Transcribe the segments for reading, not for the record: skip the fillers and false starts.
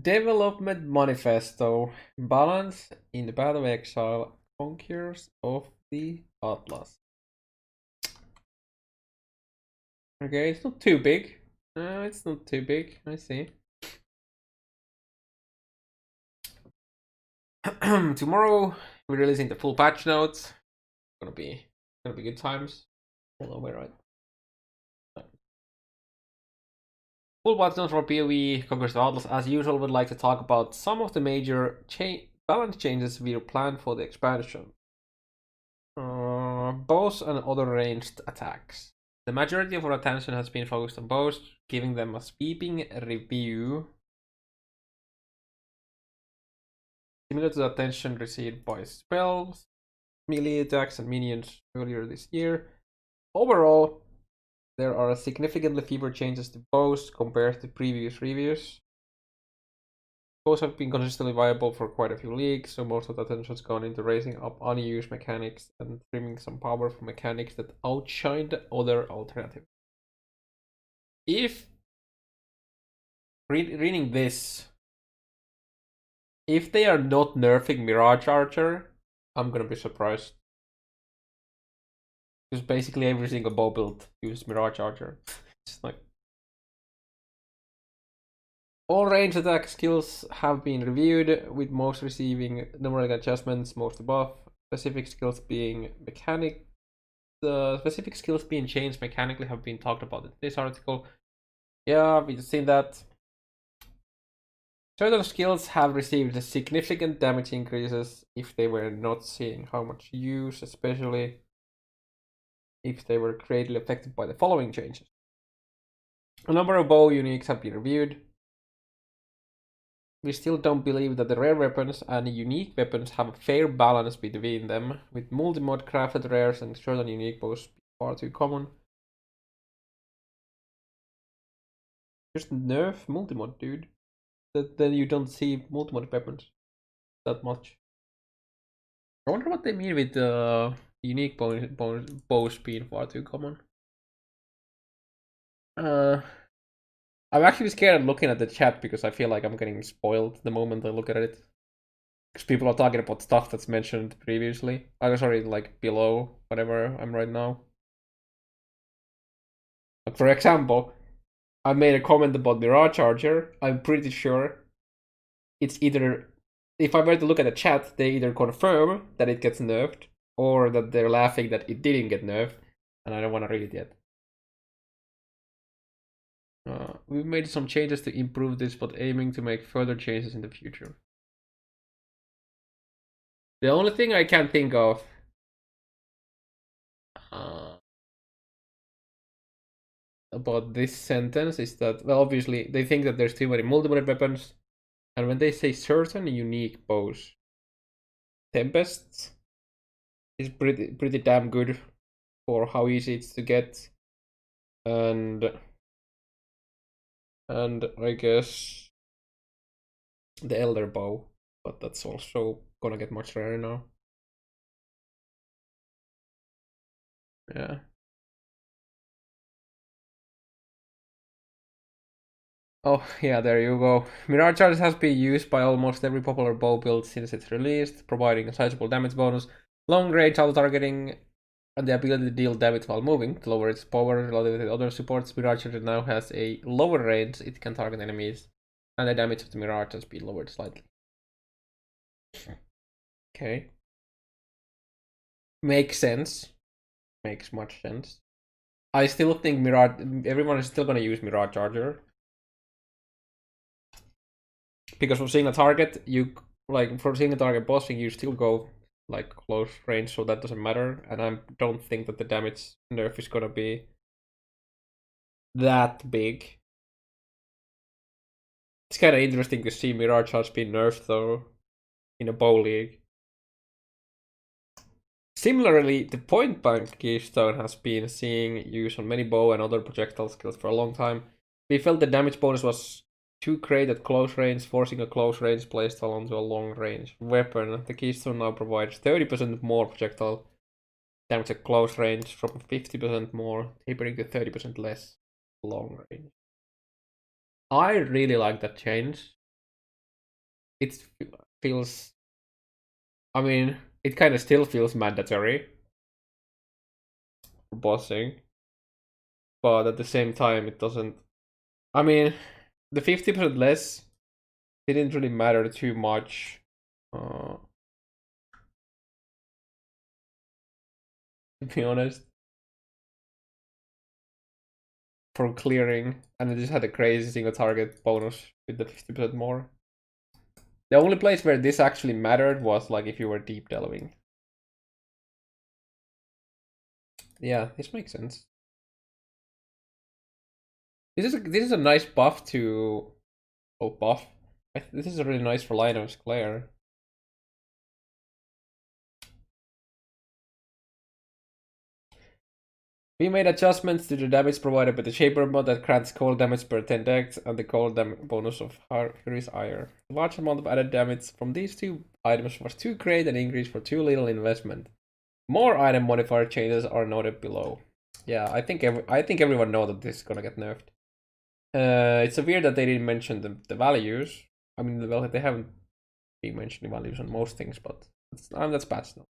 Development Manifesto. Balance in the Path of Exile. Conquerors of the Atlas. Okay, it's not too big. It's not too big. I see. Tomorrow we're releasing the full patch notes. Gonna be good times. Hold on, where right? Full patch notes for POE Conquerors of Atlas. As usual, would like to talk about some of the major balance changes we planned for the expansion. Bows and other ranged attacks. The majority of our attention has been focused on bows, giving them a sweeping review. Similar to the attention received by spells, melee attacks, and minions earlier this year. Overall, there are significantly fewer changes to bows compared to previous reviews. Bows have been consistently viable for quite a few leagues, so most of the attention has gone into raising up unused mechanics and trimming some power from mechanics that outshine the other alternatives. If reading this, if they are not nerfing Mirage Archer, I'm gonna be surprised. Because basically every single bow build uses Mirage Archer. It's like all range attack skills have been reviewed, with most receiving numeric adjustments, most above. Specific skills being the specific skills being changed mechanically have been talked about in this article. Yeah, we've seen that. Certain skills have received significant damage increases if they were not seeing how much use, especially if they were greatly affected by the following changes. A number of bow uniques have been reviewed. We still don't believe that the rare weapons and unique weapons have a fair balance between them, with multi-mod crafted rares and certain unique bows far too common. Just nerf multi-mod, dude. Then you don't see multi-mod weapons that much. I wonder what they mean with unique bows being far too common. I'm actually scared looking at the chat because I feel like I'm getting spoiled the moment I look at it. Because people are talking about stuff that's mentioned previously. Sorry, like below whatever I'm right now. Like for example, I made a comment about Mirage Charger. I'm pretty sure it's either, if I were to look at the chat, they either confirm that it gets nerfed or that they're laughing that it didn't get nerfed, and I don't want to read it yet. We've made some changes to improve this, but aiming to make further changes in the future. The only thing I can think of about this sentence is that, well, obviously they think that there's too many multiple weapons, and when they say certain unique bows, Tempest is pretty damn good for how easy it's to get, and I guess the Elder Bow, but that's also gonna get much rarer now. Yeah. Oh, yeah, there you go. Mirage Charge has been used by almost every popular bow build since its release, providing a sizable damage bonus, long range auto-targeting, and the ability to deal damage while moving. To lower its power relative to other supports, Mirage Charge now has a lower range it can target enemies, and the damage of the Mirage has been lowered slightly. Okay. Makes sense. Makes much sense. I still think everyone is still gonna use Mirage Charger. Because for seeing a target, for seeing a target bossing, you still go like close range, so that doesn't matter. And I don't think that the damage nerf is gonna be that big. It's kind of interesting to see Mirage has been nerfed though in a bow league. Similarly, the point blank keystone has been seeing use on many bow and other projectile skills for a long time. We felt the damage bonus was too great at close range, forcing a close range playstyle onto a long range weapon. The keystone now provides 30% more projectile damage at close range from 50% more, tapering to 30% less long range. I really like that change. it feels. I mean, it kind of still feels mandatory for bossing, but at the same time, it doesn't. I mean, the 50% less didn't really matter too much. To be honest, for clearing, and it just had a crazy single target bonus with the 50% more. The only place where this actually mattered was like if you were deep delving. Yeah, this makes sense. This is a nice buff to. Oh, buff. This is a really nice for Linus Claire. We made adjustments to the damage provided by the Shaper mod that grants cold damage per 10 decks and the cold bonus of Fury's Ire. A large amount of added damage from these two items was too great an increase for too little investment. More item modifier changes are noted below. Yeah, I think everyone knows that this is gonna get nerfed. It's so weird that they didn't mention the values. I mean, well, they haven't been mentioning values on most things, but that's patched now.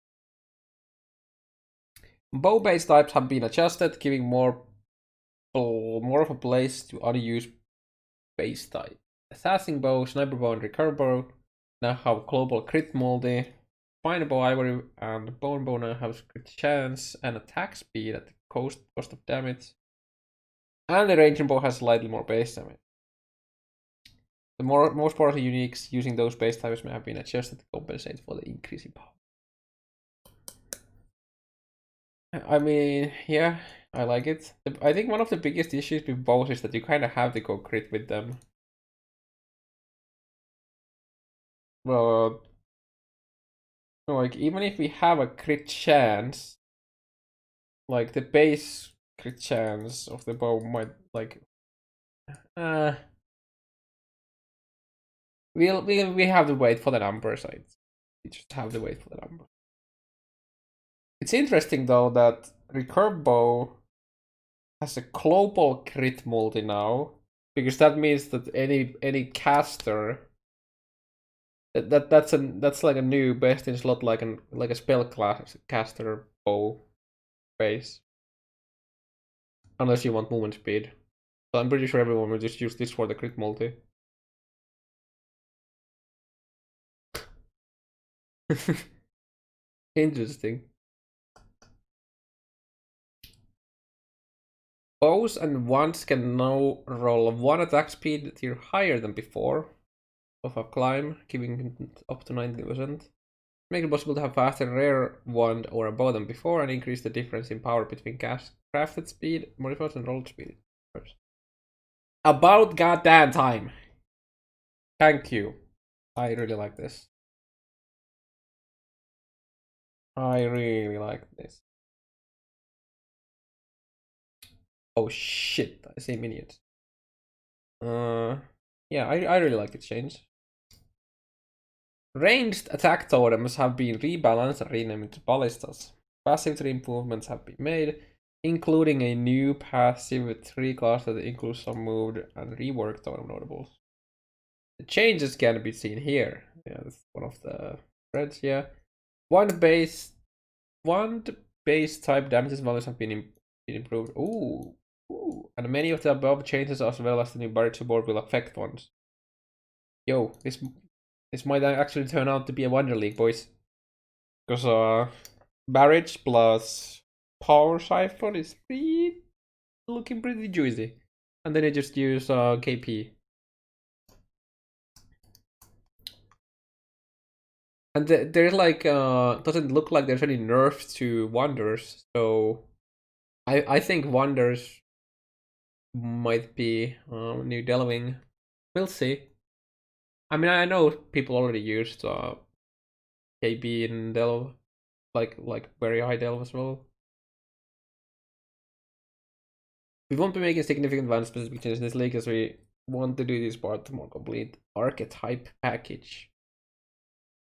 Bow-based types have been adjusted, giving more of a place to unused base type. Assassin bow, sniper bow, and recurve bow now have global crit multi. Spine bow, ivory, and bone bow now have crit chance and attack speed at the cost of damage. And the ranging bow has slightly more base damage. The most powerful uniques using those base types may have been adjusted to compensate for the increase in power. I mean, yeah, I like it. I think one of the biggest issues with bows is that you kind of have to go crit with them. But like, even if we have a crit chance, like the base crit chance of the bow might like, we have to wait for the numbers. We just have to wait for the number. It's interesting though that recurve bow has a global crit multi now, because that means that any caster that's like a new best in slot like a spell class caster bow base, unless you want movement speed. So I'm pretty sure everyone will just use this for the crit multi. Interesting. Bows and wands can now roll one attack speed tier higher than before of a climb, giving up to 90%. Make it possible to have faster rare wand or a bow than before and increase the difference in power between crafted speed, modifiers, and rolled speed. About goddamn time. Thank you. I really like this. I really like this. Oh shit, I see minions. Yeah, I really like this change. Ranged attack totems have been rebalanced and renamed to ballistas. Passive 3 improvements have been made, including a new passive with 3 class that includes some moved and reworked totem notables. The changes can be seen here. Yeah, that's one of the threads here. One base type damages values have been improved. Ooh. And many of the above changes as well as the new barrage support will affect ones. Yo, this might actually turn out to be a Wonder League, boys. Because barrage plus power siphon is looking pretty juicy. And then I just use KP. And there's like doesn't look like there's any nerfs to wonders, so I think wonders might be new delving. We'll see. I mean, I know people already used KB in delve, like very high delve as well. We won't be making significant advancements in this league as we want to do this part more complete archetype package.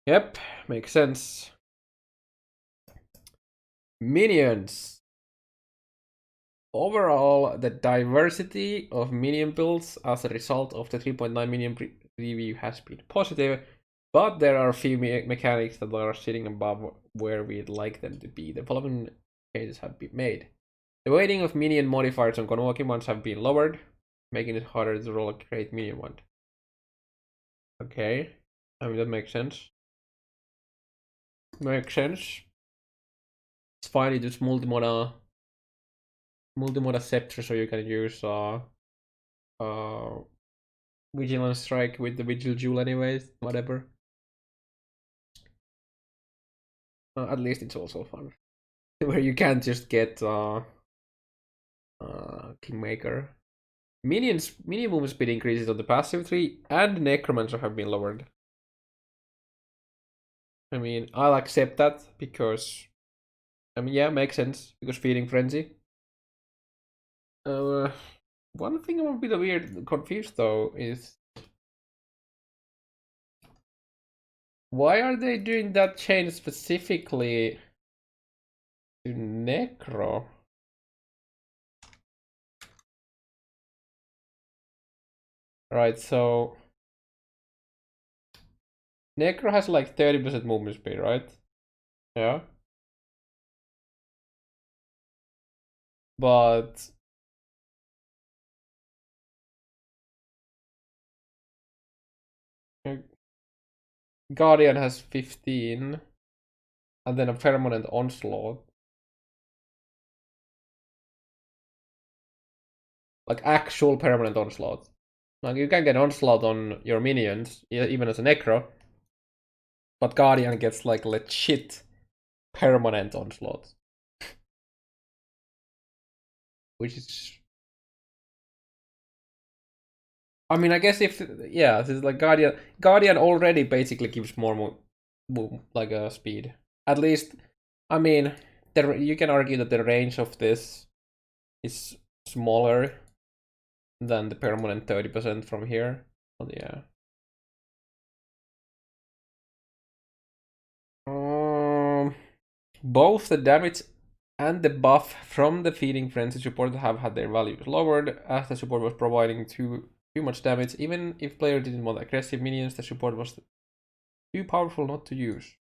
Yep, makes sense. Minions. Overall, the diversity of minion builds as a result of the 3.9 minion review has been positive, But there are a few mechanics that are sitting above where we'd like them to be. The following changes have been made. The weighting of minion modifiers on convoking ones have been lowered, making it harder to roll a great minion one. Okay, I mean that makes sense. Makes sense. It's fine, it is multi-moda scepter, so you can use Vigilance Strike with the Vigil Jewel anyways, whatever. At least it's also fun. Where you can't just get Kingmaker. Minion movement speed increases on the passive tree and Necromancer have been lowered. I mean, I'll accept that because, I mean, yeah, makes sense because Feeding Frenzy. One thing I'm a bit weird, confused though is why are they doing that change specifically to Necro? Right, so Necro has like 30% movement speed, right? Yeah. But Guardian has 15 and then a permanent onslaught. Like actual permanent onslaught. Like you can get onslaught on your minions, even as a Necro, but Guardian gets like legit permanent onslaught. Which is, I mean, I guess if, yeah, this is like Guardian already basically gives more like speed. At least, I mean, you can argue that the range of this is smaller than the permanent 30% from here. But yeah. Both the damage and the buff from the Feeding Frenzy support have had their values lowered, as the support was providing too much damage. Even if player didn't want aggressive minions, the support was too powerful not to use.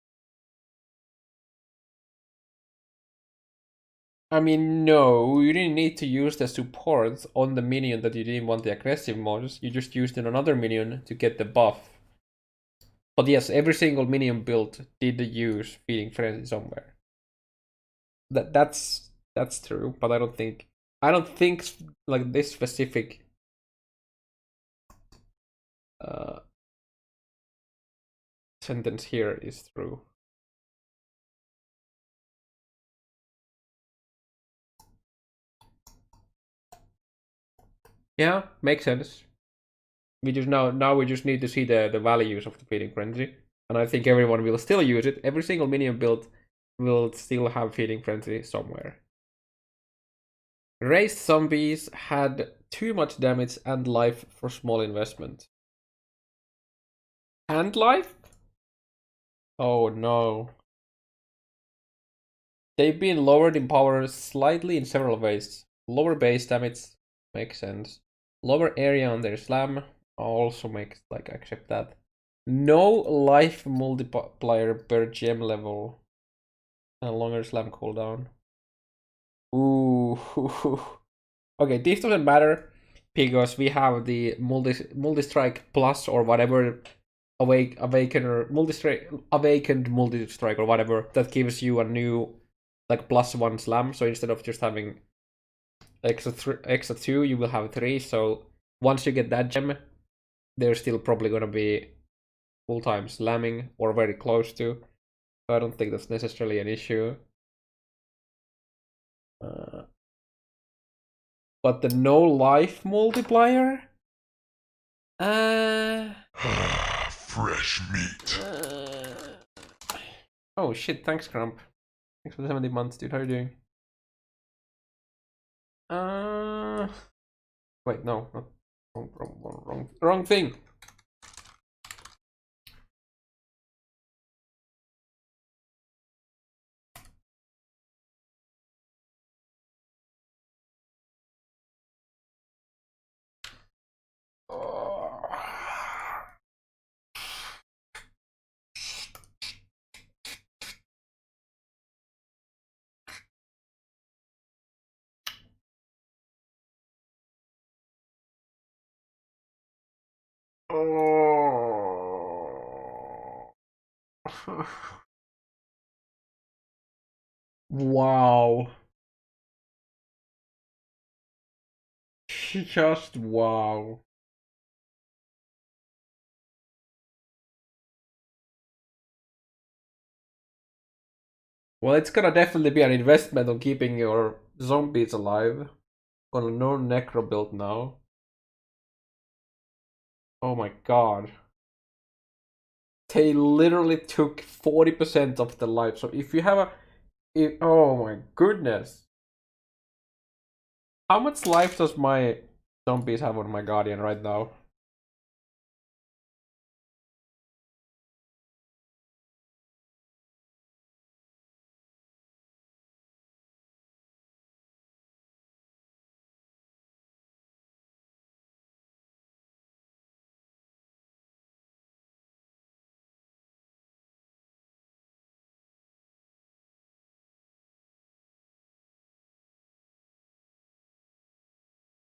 I mean, no, you didn't need to use the support on the minion that you didn't want the aggressive mods. You just used it on another minion to get the buff. But yes, every single minion build did use Feeding Frenzy somewhere. That's true, but I don't think like this specific sentence here is true. Yeah, makes sense. We just now we just need to see the values of the Feeding Frenzy, and I think everyone will still use it. Every single minion build will still have Feeding Frenzy somewhere. Raised zombies had too much damage and life for small investment. And life? Oh no. They've been lowered in power slightly in several ways. Lower base damage makes sense. Lower area on their slam also makes, like, accept that. No life multiplier per gem level. And a longer slam cooldown. Ooh. Okay, this doesn't matter because we have the multi strike plus or whatever awakened multi strike or whatever that gives you a new like +1 slam. So instead of just having extra 2, you will have 3. So once you get that gem, there's still probably gonna be full-time slamming or very close to. So I don't think that's necessarily an issue. But the no life multiplier? Fresh meat. Oh shit, thanks Crump. Thanks for the 70 months, dude. How are you doing? Wait, no, not wrong thing. Wow. Just wow. Well, it's gonna definitely be an investment on keeping your zombies alive. On a no-necro build now. Oh my god. They literally took 40% of the life. So if you have a... oh my goodness. How much life does my zombies have on my Guardian right now?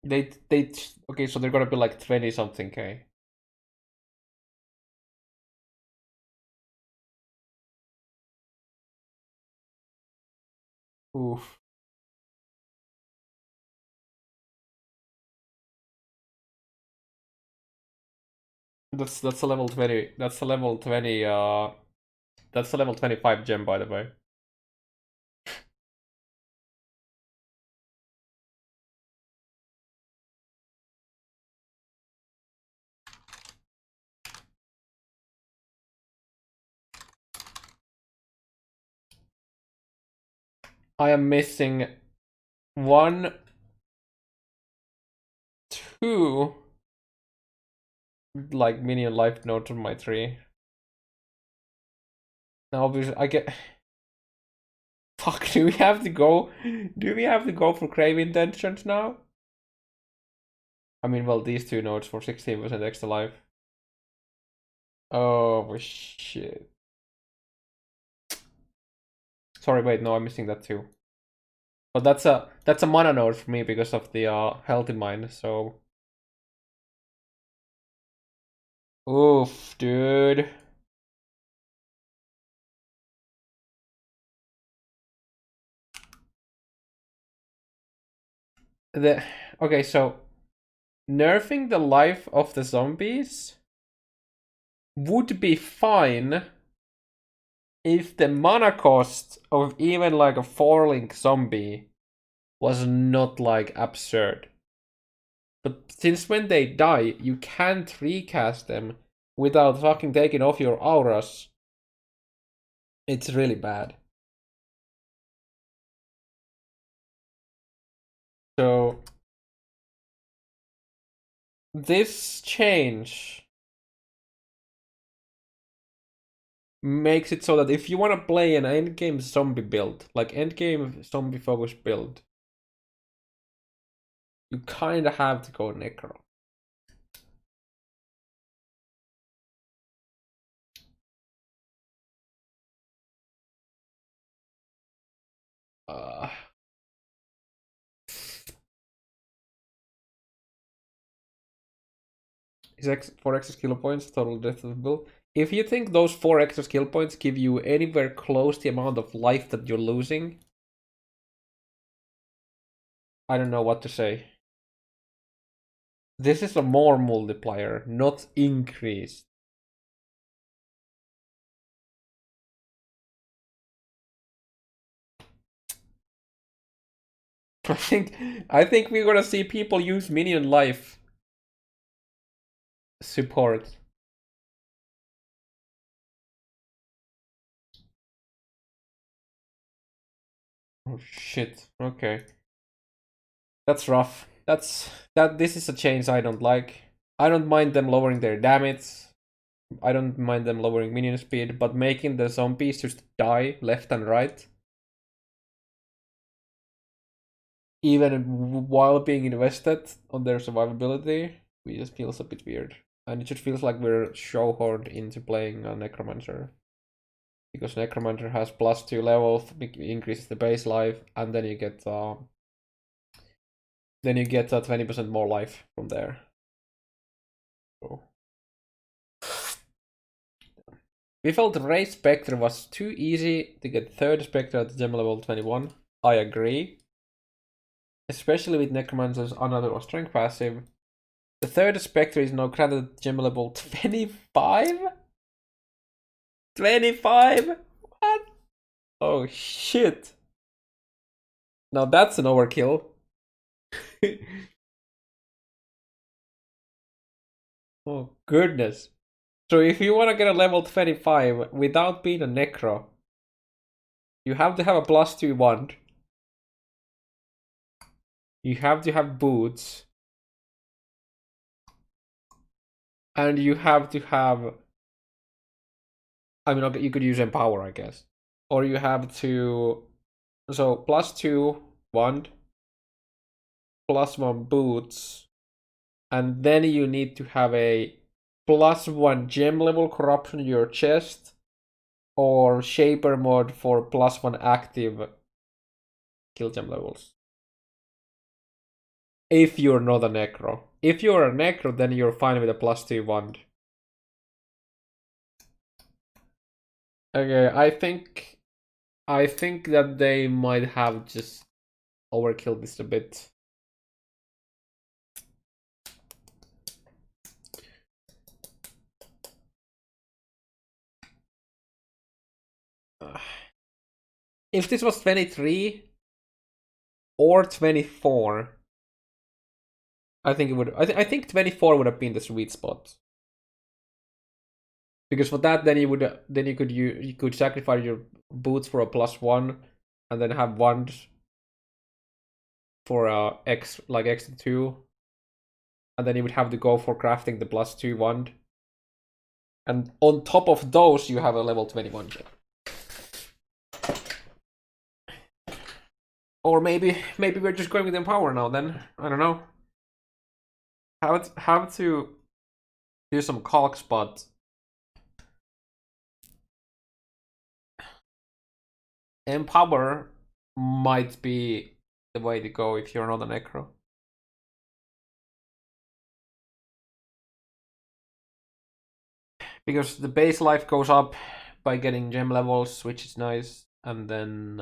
They okay, so they're gonna be like 20 something K. Oof. That's a level 20. That's a level 20 that's a level 25 gem, by the way. I am missing 1, 2 like minion life nodes on my tree. Now obviously I get... Fuck, do we have to go? Do we have to go for Crave Intentions now? I mean, well, these 2 nodes for 16% extra life. Oh shit. Sorry, wait, no, I'm missing that too. But that's a mana node for me because of the health in mind, so... Oof, dude. Okay, so nerfing the life of the zombies would be fine if the mana cost of even like a 4-link zombie was not like absurd. But since when they die, you can't recast them without fucking taking off your auras, it's really bad. So this change makes it so that if you want to play an endgame zombie build, like endgame zombie focused build, you kind of have to go necro. Is 4 extra skill points total death of the build? If you think those 4 extra skill points give you anywhere close to the amount of life that you're losing, I don't know what to say. This is a more multiplier, not increased. I think we're gonna see people use minion life support. Oh shit. Okay. That's rough. This is a change I don't like. I don't mind them lowering their damage. I don't mind them lowering minion speed, but making the zombies just die left and right, even while being invested on their survivability, it just feels a bit weird. And it just feels like we're shoehorned into playing a Necromancer. Because Necromancer has +2 levels, increases the base life, and then you get 20% more life from there. So We felt Ray Spectre was too easy to get third Spectre at gem level 21. I agree. Especially with Necromancer's another or strength passive. The third Spectre is now granted gem level 25? 25? What? Oh shit. Now that's an overkill. Oh goodness. So if you want to get a level 25 without being a Necro, you have to have a +2 wand. You have to have boots. And you have to have... I mean, okay, you could use Empower, I guess. Or you have to... So, +2 wand, +1 boots, and then you need to have a +1 gem level corruption in your chest, or Shaper mod for +1 active kill gem levels. If you're not a Necro. If you're a Necro, then you're fine with a +2 wand. Okay, I think that they might have just overkilled this a bit. If this was 23 or 24, I think it would. I think 24 would have been the sweet spot. Because for that, then you could sacrifice your boots for a +1, and then have wand for extra 2, and then you would have to go for crafting the +2 wand, and on top of those, you have a level 21 gem. Or maybe we're just going with Empower now. Then I don't know. Have to do some calcs, but Empower might be the way to go if you're not a Necro. Because the base life goes up by getting gem levels, which is nice, and then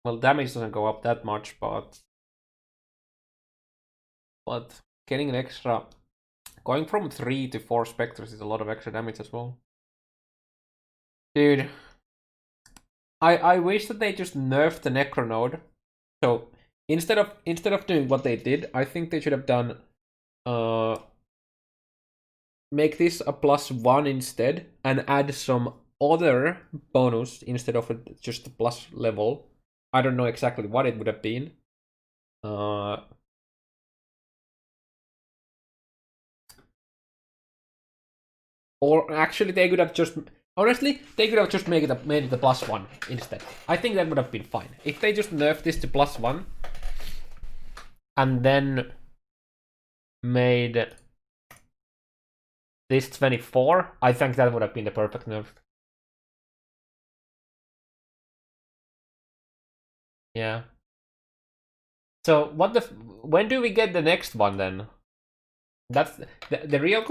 well, damage doesn't go up that much, but getting an extra, going from 3 to 4 specters is a lot of extra damage as well. Dude, I wish that they just nerfed the Necro node. So instead of doing what they did, I think they should have done make this a +1 instead, and add some other bonus instead of just the plus level. I don't know exactly what it would have been. Or actually, they could have just... Honestly, they could have just made it a +1 instead. I think that would have been fine. If they just nerfed this to +1, and then made this 24, I think that would have been the perfect nerf. Yeah. So when do we get the next one then? That's the real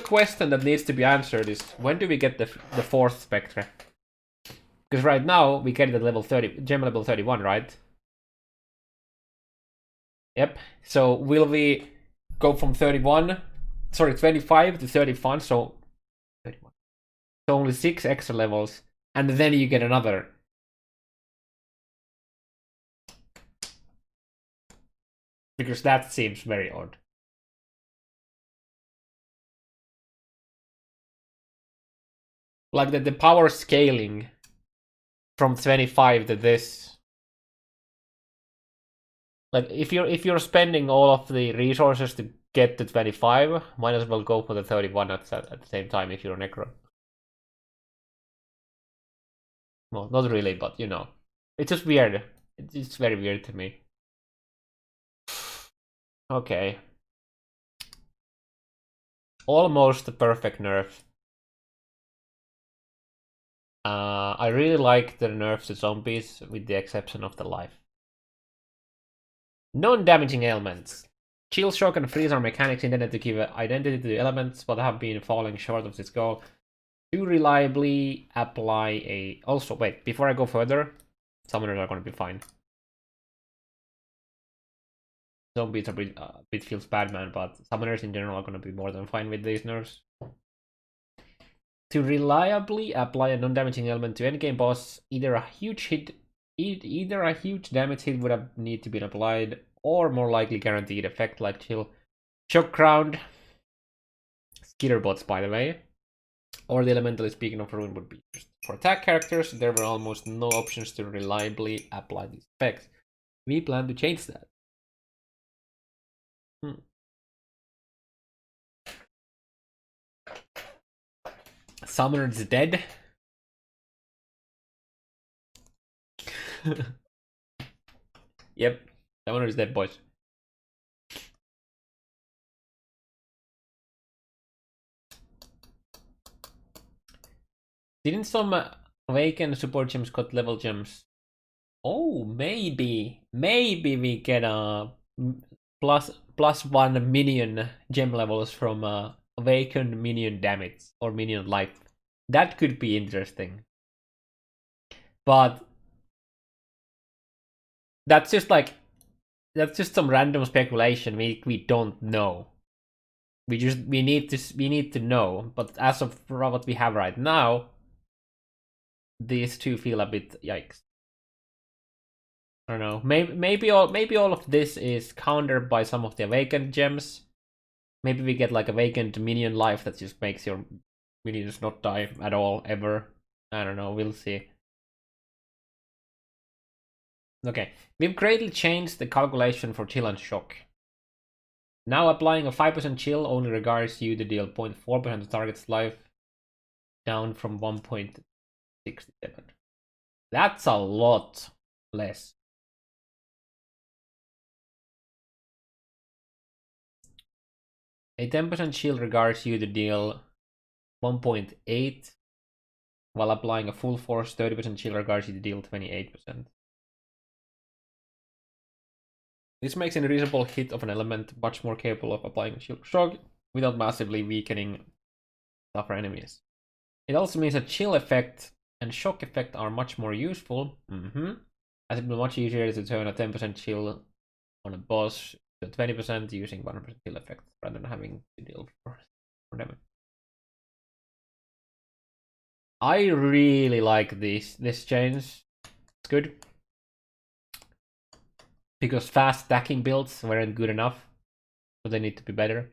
question that needs to be answered is, when do we get the fourth Spectre? Because right now we get it at level 30, gem level 31, right? Yep. So will we go from 25 to 31? So 31. So only 6 extra levels, and then you get another. Because that seems very odd. Like the power scaling from 25 to this. Like if you're spending all of the resources to get to 25, might as well go for the 31 at the same time if you're a Necro. Well, not really, but you know. It's just weird. It's very weird to me. Okay. Almost the perfect nerf. I really like the nerfs to zombies, with the exception of the life. Non-damaging elements. Chill shock and freeze are mechanics intended to give identity to the elements, but have been falling short of this goal. To reliably apply a... Also, wait, before I go further, summoners are going to be fine. Zombies are a bit feels bad, man, but summoners in general are going to be more than fine with these nerfs. To reliably apply a non-damaging element to endgame boss, either a huge damage hit would have need to be applied, or more likely guaranteed effect like chill, shock ground, skitter bots, by the way, or the elementally speaking of ruin would be used. For attack characters, there were almost no options to reliably apply these effects. We plan to change that. Summoner's dead. Yep, Summoner's dead, boys. Didn't some Awaken support gems got level gems? Oh, maybe we get a plus one minion gem levels from Awakened minion damage or minion life. That could be interesting. But that's just some random speculation. We don't know. We need to know. But as of what we have right now, these two feel a bit yikes. I don't know. Maybe all of this is countered by some of the awakened gems. Maybe we get like awakened minion life that just makes your minions not die at all ever. I don't know. We'll see. Okay, we've greatly changed the calculation for chill and shock. Now applying a 5% chill only requires you to deal 0.4% of target's life, down from 1.67. That's a lot less. A 10% chill requires you to deal 1.8, while applying a full force 30% chill requires you to deal 28%. This makes a reasonable hit of an element much more capable of applying a chill shock without massively weakening tougher enemies. It also means that chill effect and shock effect are much more useful, as it will be much easier to turn a 10% chill on a boss to 20% using 100% chill effect rather than having to deal for damage. I really like this change. It's good. Because fast stacking builds weren't good enough, so they need to be better.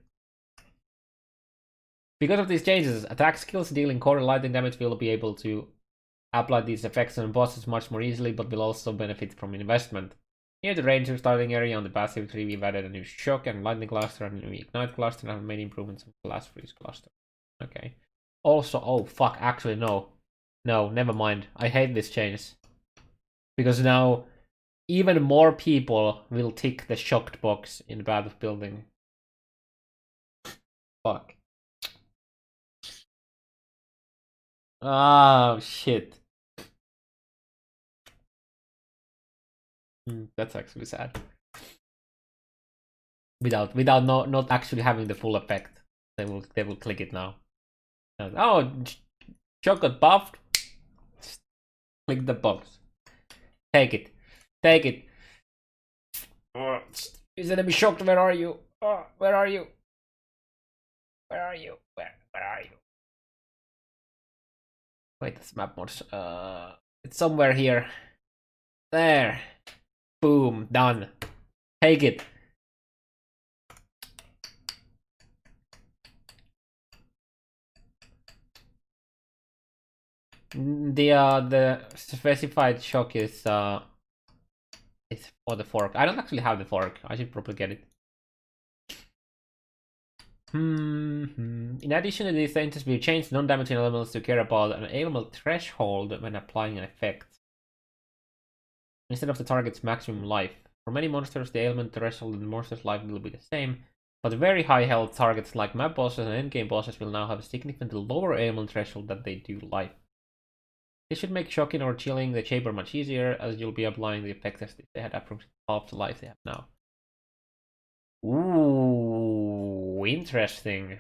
Because of these changes, attack skills dealing core lightning damage will be able to apply these effects on bosses much more easily, but will also benefit from investment. Near the ranger starting area on the passive tree, we've added a new shock and lightning cluster and a new ignite cluster and have made improvements on the last freeze cluster. Okay. Also, oh fuck, actually no. No, never mind. I hate this change. Because now even more people will tick the shocked box in the path of building. Fuck. Oh shit. That's actually sad. Without not actually having the full effect, they will click it now. Oh, shock got buffed. Just click the box. Take it. Take it. Is enemy shocked? Where are you? Oh, where are you? Where are you? Where are you? Wait, that's map mods. It's somewhere here. There. Boom. Done. Take it. The specified shock is for the fork. I don't actually have the fork. I should probably get it. In addition to these changes, we changed non-damaging elements to care about an ailment threshold when applying an effect, instead of the target's maximum life. For many monsters, the ailment threshold and the monster's life will be the same, but very high health targets like map bosses and endgame bosses will now have a significantly lower ailment threshold than they do life. This should make shocking or chilling the chamber much easier, as you'll be applying the effect as if they had approximately half the life they have now. Ooh, interesting.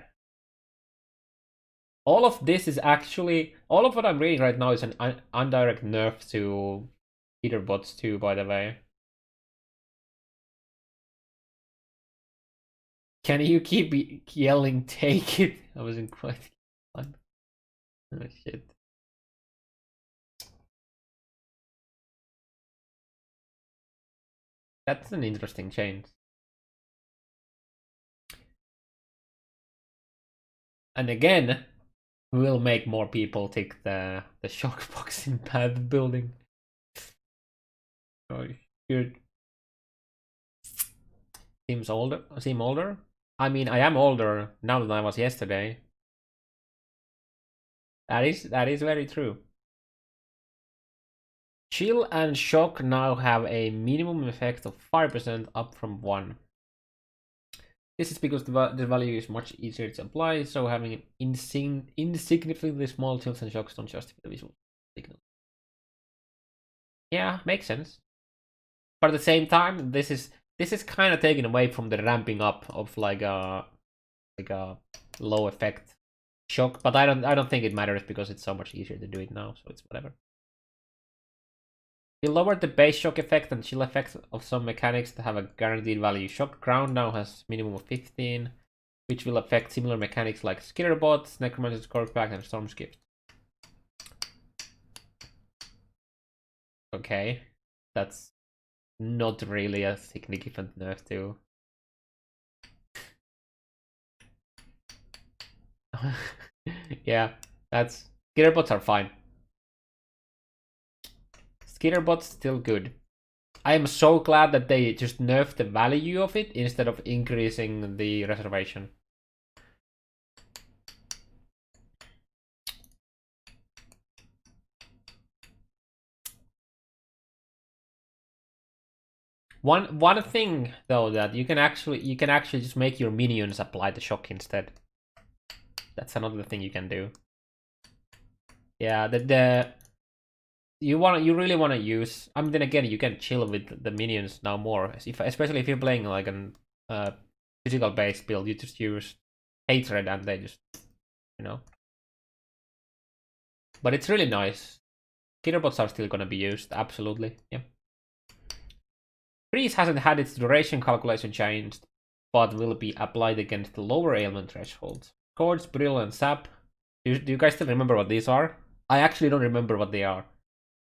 all of this is actually, all of what I'm reading right now is an indirect nerf to Peter bots too, by the way. Can you keep yelling, take it? I wasn't quite fun. Oh shit. That's an interesting change. And again, we'll make more people take the shock box in path building. Oh, good. Seem older? I mean, I am older now than I was yesterday. That is very true. Chill and shock now have a minimum effect of 5% up from 1. This is because the value is much easier to apply, so having an insignificantly small chills and shocks don't justify the visual signal. Yeah, makes sense. But at the same time, this is kind of taken away from the ramping up of like a low effect shock. But I don't think it matters because it's so much easier to do it now, so it's whatever. You lowered the base shock effect and chill effect of some mechanics to have a guaranteed value. Shock ground now has minimum of 15, which will affect similar mechanics like Skitterbots, Necromancer's Corkback, and Storm Skips. Okay, that's not really a significant nerf too. Yeah, that's Skitterbots are fine. Skitterbots still good. I am so glad that they just nerfed the value of it instead of increasing the reservation. One thing though that you can actually just make your minions apply the shock instead. That's another thing you can do. Yeah, you really want to use. I mean, then again, you can chill with the minions now more. Especially if you're playing like an physical based build, you just use hatred and they just, you know. But it's really nice. Skitterbots are still gonna be used, absolutely. Yeah. Freeze hasn't had its duration calculation changed, but will be applied against the lower ailment thresholds. Chords, Brittle, and Sap. Do you guys still remember what these are? I actually don't remember what they are.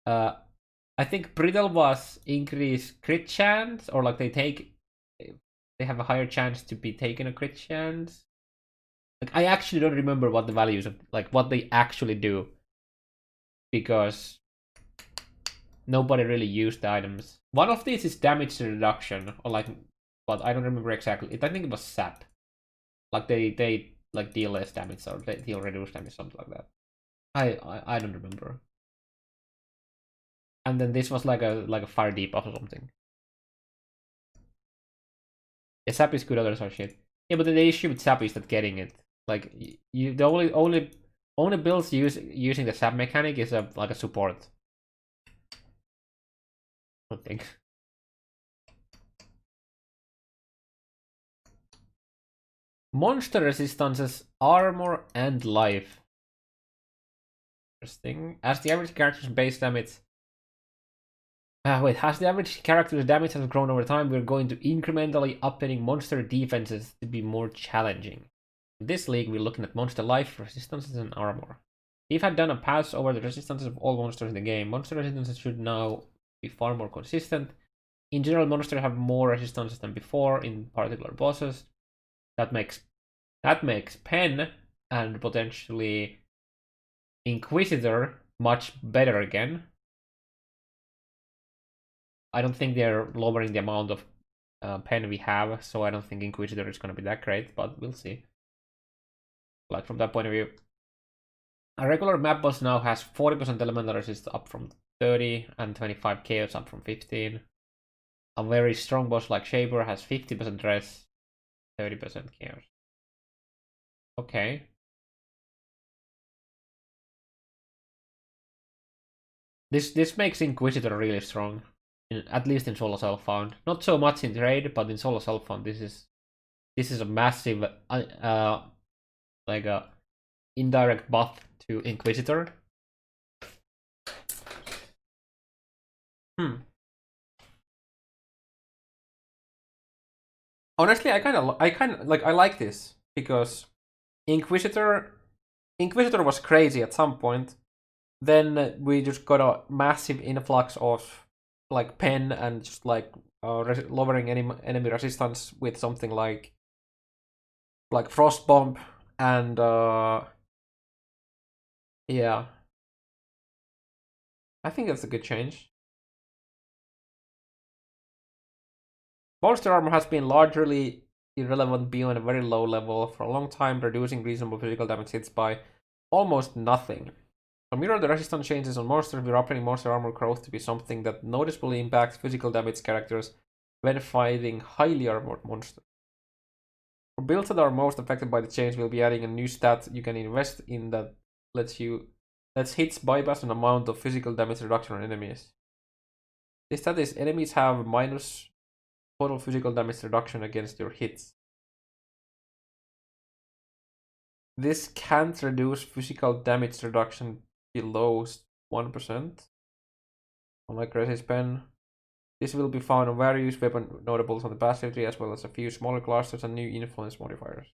I think Brittle was increased crit chance, or like they have a higher chance to be taken a crit chance. Like I actually don't remember what the values of like what they actually do, because nobody really used the items. One of these is damage reduction, or like, but I don't remember exactly. I think it was Sap. Like they like deal less damage or they deal reduced damage, something like that. I don't remember. And then this was like a fire debuff or something. Yeah, Sap is good, others are shit. Yeah, but the issue with Sap is that getting it, like the only builds using the Sap mechanic is like a support. I think. Monster resistances, armor, and life. Interesting. As the average character's base damage. As the average character's damage has grown over time, we're going to incrementally updating monster defenses to be more challenging. In this league, we're looking at monster life, resistances, and armor. If I had done a pass over the resistances of all monsters in the game, monster resistances should now be far more consistent. In general, monsters have more resistances than before in particular bosses. That makes Pen and potentially Inquisitor much better again. I don't think they're lowering the amount of Pen we have, so I don't think Inquisitor is going to be that great, but we'll see. Like from that point of view. A regular map boss now has 40% elemental resist up from 30 and 25 chaos up from 15. A very strong boss like Shaper has 50% res, 30% chaos. Okay. This makes Inquisitor really strong, at least in solo self-found. Not so much in trade, but in solo self-found, this is a massive indirect buff to Inquisitor. Honestly, I like this because Inquisitor was crazy at some point. Then we just got a massive influx of like pen and just like lowering enemy resistance with something like Frost Bomb and yeah, I think that's a good change. Monster armor has been largely irrelevant beyond a very low level for a long time, reducing reasonable physical damage hits by almost nothing. To mirror the resistance changes on monsters, we're upgrading monster armor growth to be something that noticeably impacts physical damage characters when fighting highly armored monsters. For builds that are most affected by the change, we'll be adding a new stat you can invest in that lets hits bypass an amount of physical damage reduction on enemies. This stat is enemies have minus total physical damage reduction against your hits. This can't reduce physical damage reduction below 1%. Unlike Resist Pen, this will be found on various weapon notables on the passive tree as well as a few smaller clusters and new influence modifiers.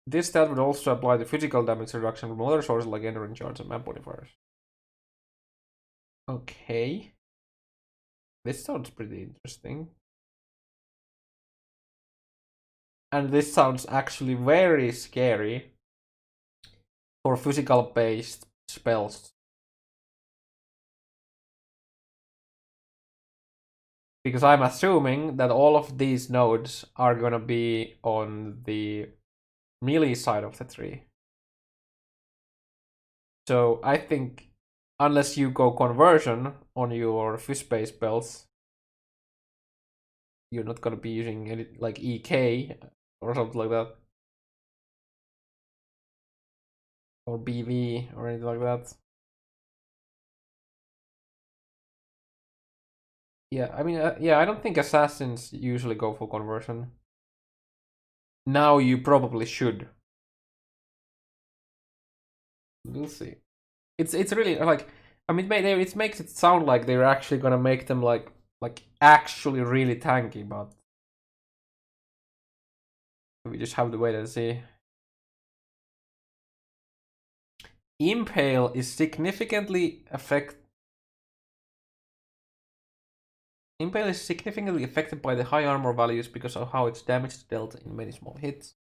This stat would also apply to physical damage reduction from other sources like entering charge and map modifiers. Okay. This sounds pretty interesting. And this sounds actually very scary for physical based spells. Because I'm assuming that all of these nodes are gonna be on the melee side of the tree. So I think unless you go conversion on your fish-based spells, you're not gonna be using any like EK or something like that. Or BV or anything like that. Yeah, I mean, I don't think assassins usually go for conversion. Now you probably should. We'll see. It's really like, I mean, it makes it sound like they're actually gonna make them like actually really tanky, but we just have to wait and see. Impale is significantly affected by the high armor values because of how its damage is dealt in many small hits.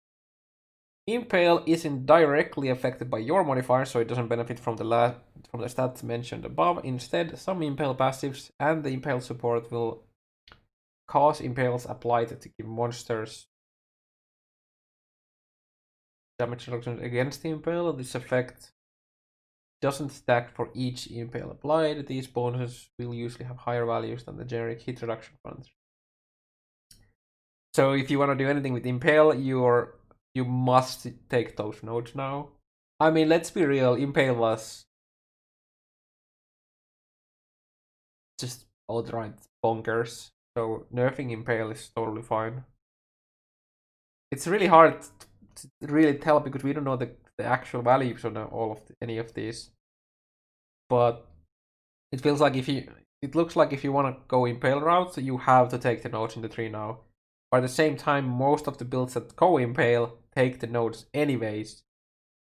Impale isn't directly affected by your modifier, so it doesn't benefit from the stats mentioned above. Instead, some Impale passives and the Impale support will cause Impales applied to give monsters damage reduction against the Impale. This effect doesn't stack for each Impale applied. These bonuses will usually have higher values than the generic hit reduction ones. So if you want to do anything with Impale, you must take those nodes now. I mean, let's be real, Impale was just outright bonkers. So nerfing Impale is totally fine. It's really hard to really tell because we don't know the actual values on any of these. But it feels like it looks like if you want to go Impale route, you have to take the nodes in the tree now. But at the same time, most of the builds that go Impale take the nodes anyways.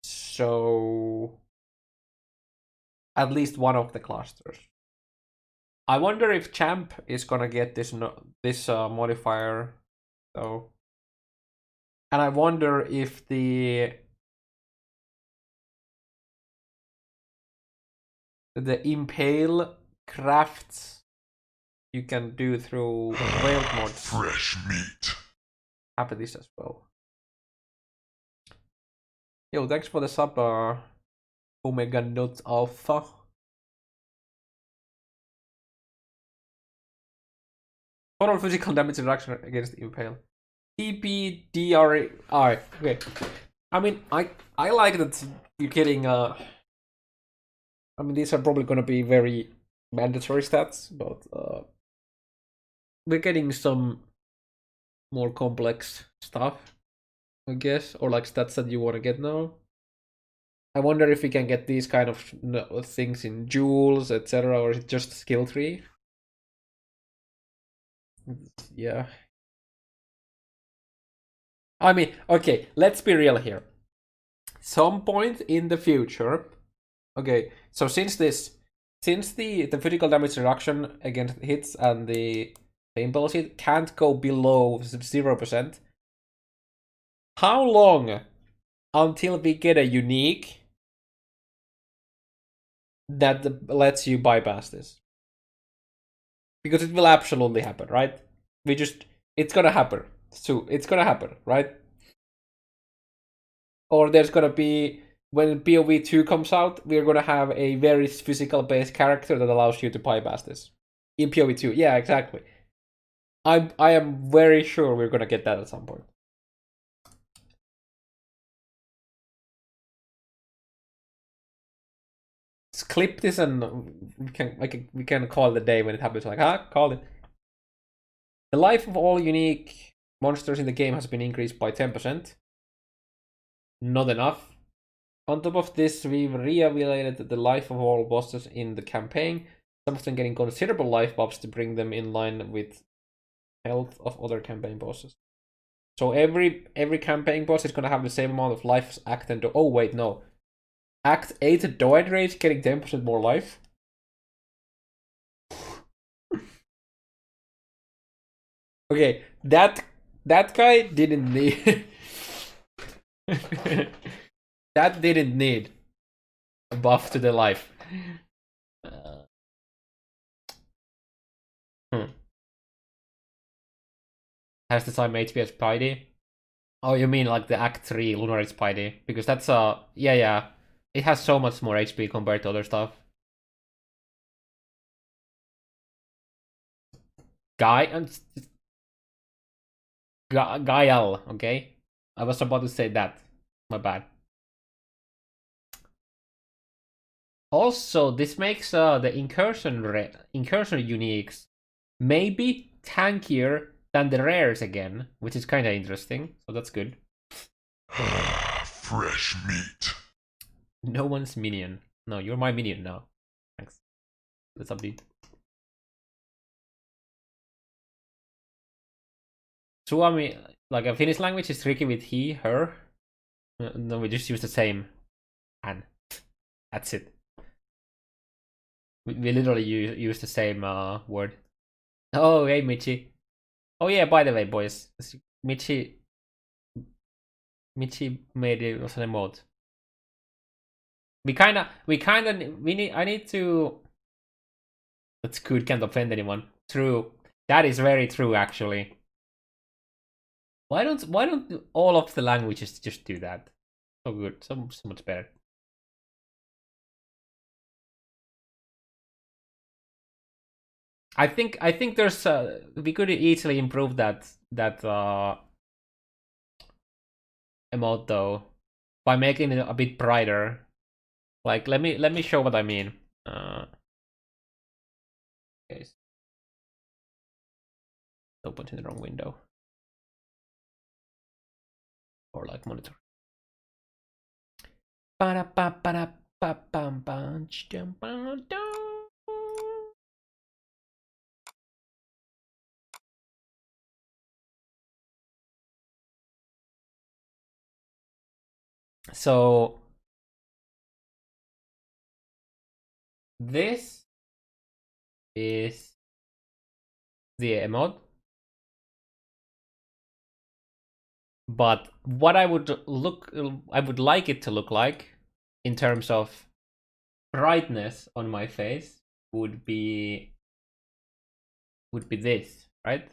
So at least one of the clusters. I wonder if Champ is gonna get this modifier though. And I wonder if the Impale crafts you can do through whale mods. Fresh meat. Have this as well. Yo, thanks for the sub, Omega Nut Alpha. Total physical damage reduction against the Impale. TPDRE. Alright, okay. I mean, I like that you're getting I mean, these are probably gonna be very mandatory stats, but we're getting some more complex stuff. I guess, or like stats that you want to get now. I wonder if we can get these kind of things in jewels, etc., or is it just skill tree? Yeah. I mean, okay, let's be real here. Some point in the future, okay, so since the physical damage reduction against hits and the impulse hit can't go below 0%, how long until we get a unique that lets you bypass this? Because it will absolutely happen, right? It's gonna happen. So it's gonna happen, right? Or there's gonna be, when POE 2 comes out, we're gonna have a very physical based character that allows you to bypass this. In POE 2, yeah, exactly. I am very sure we're gonna get that at some point. Let's clip this and we can call the day when it happens. Like, call it. The life of all unique monsters in the game has been increased by 10%. Not enough. On top of this, we've re-evaluated the life of all bosses in the campaign, some of them getting considerable life buffs to bring them in line with health of other campaign bosses. So every campaign boss is gonna have the same amount of life as Act and oh wait, no. Act 8 Droid Rage getting 10% more life. Okay, that guy didn't need that didn't need a buff to the life. Has the same HP as Spidey. Oh, you mean like the Act 3 Lunar Spidey? Because that's yeah. It has so much more HP compared to other stuff. Gael, okay? I was about to say that. My bad. Also, this makes the incursion uniques maybe tankier than the rares again, which is kind of interesting. So that's good. Fresh meat. No one's minion. No, you're my minion now. Thanks. Let's update. So I mean, like a Finnish language is tricky with he, her. No, we just use the same. And that's it. We literally use the same word. Oh, hey, Michi. Oh yeah, by the way, boys, Michi made it as an emote. I need to. That's good, can't offend anyone. True. That is very true, actually. Why don't all of the languages just do that? So good, so much better. I think there's we could easily improve that emote though by making it a bit brighter. Like let me show what I mean. Okay. Opened in the wrong window. Or like monitor. So this is the emote. But what I would like it to look like in terms of brightness on my face would be this, right?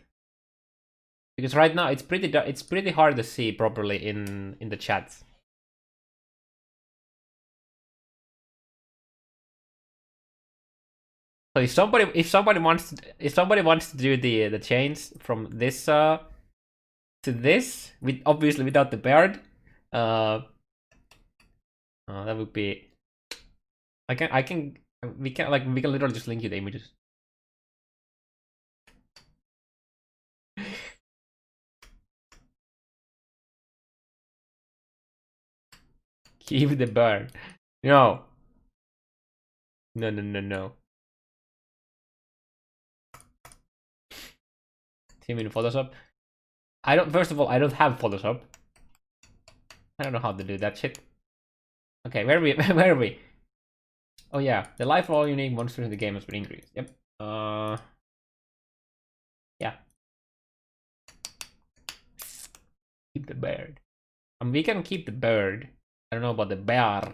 Because right now it's pretty hard to see properly in the chat. So if somebody wants to do the change from this to this, with obviously without the beard, that would be. We can literally just link you the images. Keep the bird. No. No. Team in Photoshop. First of all, I don't have Photoshop. I don't know how to do that shit. Okay, where are we? Oh yeah, the life of all unique monsters in the game has been increased. Yep. Yeah. Keep the bird. We can keep the bird. I don't know about the bear.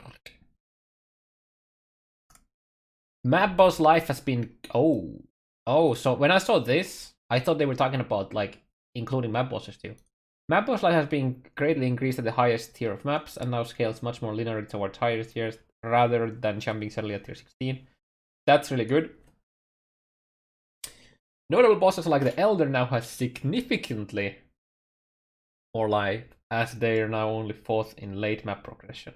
Map boss life has been... Oh, so when I saw this, I thought they were talking about, like, including map bosses too. Map boss life has been greatly increased at the highest tier of maps, and now scales much more linearly towards higher tiers, rather than jumping suddenly at tier 16. That's really good. Notable bosses like the Elder now have significantly more life, as they are now only fought in late map progression.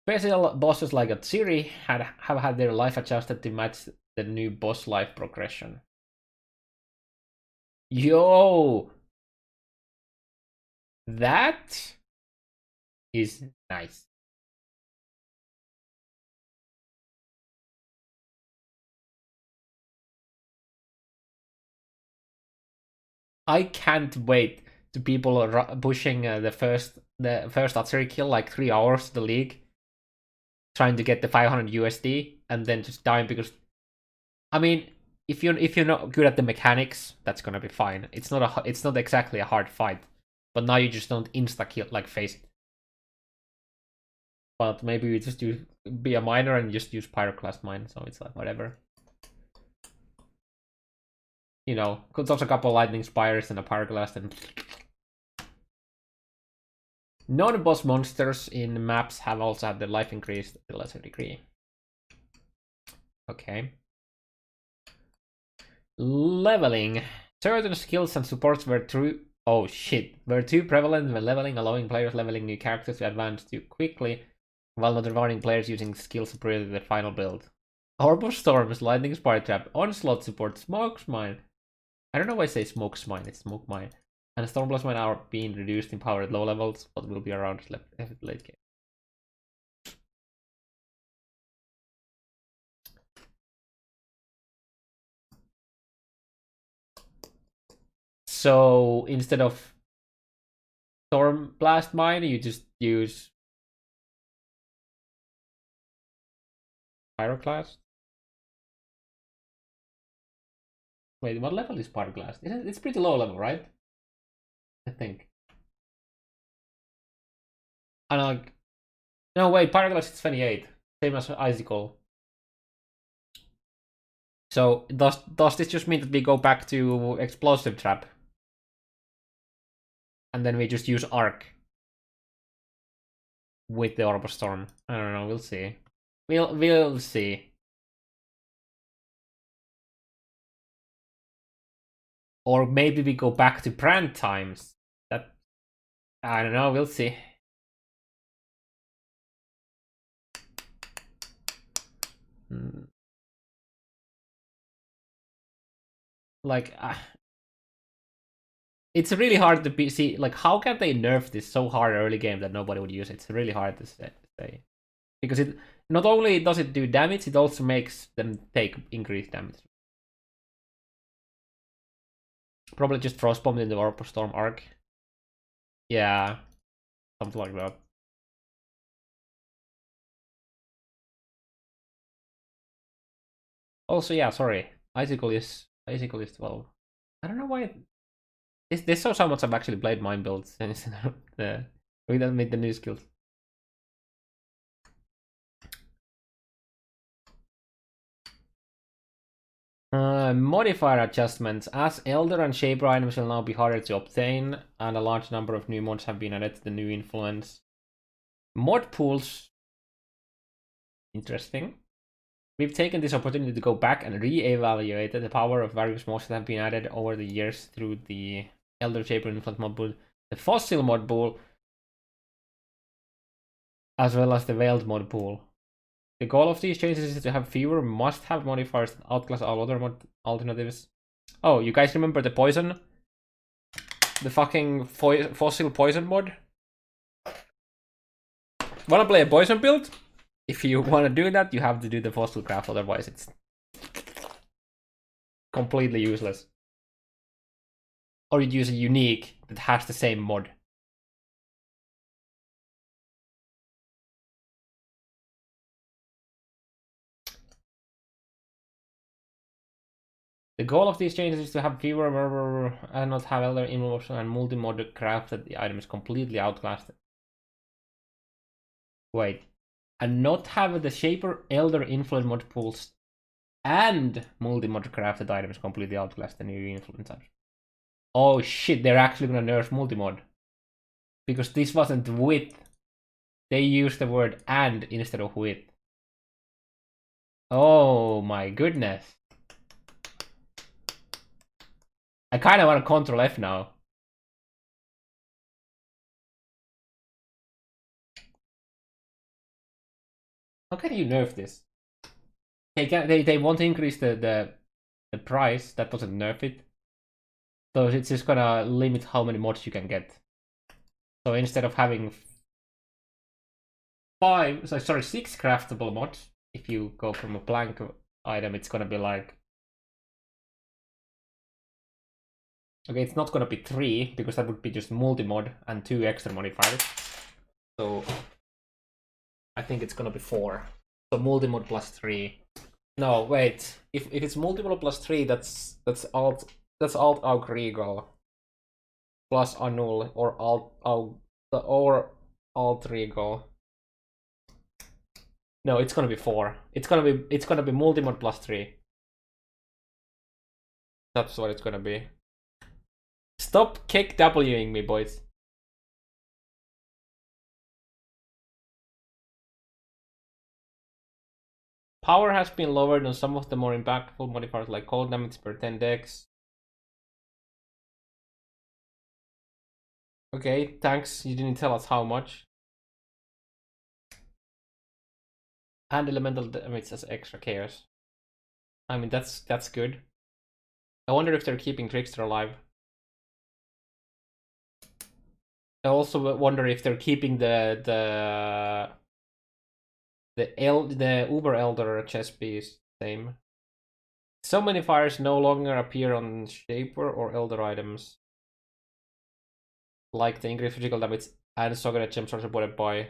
Special bosses like Atsiri have had their life adjusted to match the new boss life progression. Yo! That is nice. I can't wait to people pushing the first Atsiri kill like 3 hours to the league, trying to get the 500 USD and then just dying because, I mean, if you're not good at the mechanics, that's gonna be fine. It's not exactly a hard fight, but now you just don't insta kill like face it. But maybe we just be a miner and just use Pyroclast mine, so it's like whatever. You know, could toss a couple lightning spires and a Pyroclast and... Non-boss monsters in maps have also had their life increased to a lesser degree. Okay. Leveling. Certain skills and supports were too prevalent when leveling, allowing players leveling new characters to advance too quickly, while not rewarding players using skills superior to the final build. Orb of Storms, Lightning Spire Trap, Onslaught support, Smoke's Mine. I don't know why I say Smoke's Mine, it's Smoke Mine. And Stormblast Mine are being reduced in power at low levels, but will be around late game. So instead of Stormblast Mine, you just use Pyroclast. Wait, what level is Pyroclast? It's pretty low level, right? I think. And like, no wait, Pyroclast is 28, same as Icicle. So does this just mean that we go back to Explosive Trap? And then we just use Arc with the Orb of Storm. I don't know, we'll see. We'll see. Or maybe we go back to Brand times. That, I don't know, we'll see. Like, it's really hard to see, like, how can they nerf this so hard early game that nobody would use it? It's really hard to say. Because it not only does it do damage, it also makes them take increased damage. Probably just Frostbomb in the Orb of Storm arc. Yeah, something like that. Also, yeah, sorry. Icicle is 12. I don't know why. This shows how much I've actually played mine builds since we didn't make the new skills. Modifier adjustments. As Elder and Shaper items will now be harder to obtain, and a large number of new mods have been added to the new influence. Mod pools. Interesting. We've taken this opportunity to go back and re-evaluate the power of various mods that have been added over the years through the Elder Shaper influence mod pool, the Fossil mod pool, as well as the Veiled mod pool. The goal of these changes is to have fewer must-have modifiers that outclass all other mod alternatives. Oh, you guys remember the poison? The fucking fossil poison mod? wanna play a poison build? If you wanna do that, you have to do the fossil craft, otherwise it's completely useless. Or you'd use a unique that has the same mod. The goal of these changes is to have fewer and not have elder inmotion and multi-mod crafted the items completely outclassed. Wait. And not have the Shaper Elder Influence mod pools and multi-mod crafted items completely outclassed the new influence types. Oh shit, they're actually gonna nerf multi-mod. Because this wasn't with. They used the word and instead of with. Oh my goodness. I kind of want to Control F now. How can you nerf this? They want to increase the price. That doesn't nerf it. So it's just gonna limit how many mods you can get. So instead of having 6 craftable mods, if you go from a blank item, it's gonna be like. Okay, it's not gonna be 3 because that would be just multi-mod and 2 extra modifiers. So I think it's gonna be 4. So multi-mod plus 3. No, wait. If it's multi-mod plus 3, that's alt aug regal plus annul or alt regal. No, it's gonna be 4. It's gonna be multi-mod plus 3. That's what it's gonna be. Stop kick Wing me, boys. Power has been lowered on some of the more impactful modifiers like cold damage per 10 dex. Okay, thanks. You didn't tell us how much. And elemental damage as extra chaos. I mean, that's good. I wonder if they're keeping Trickster alive. I also wonder if they're keeping the Uber Elder chest piece same. So many fires no longer appear on Shaper or Elder items. Like the increased physical damage and Socket gems are supported by.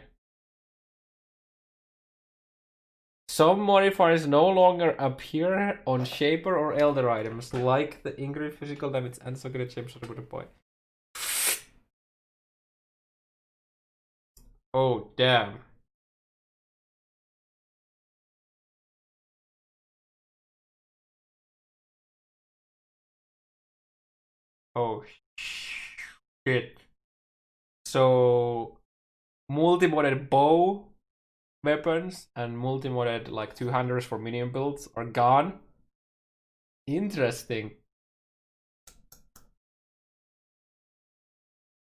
Some modifiers no longer appear on Shaper or Elder items, like the increased physical damage and Socket gems are supported by. Oh, damn. Oh, shit. So, multi-modded bow weapons and multi-modded like two-handers for minion builds are gone. Interesting.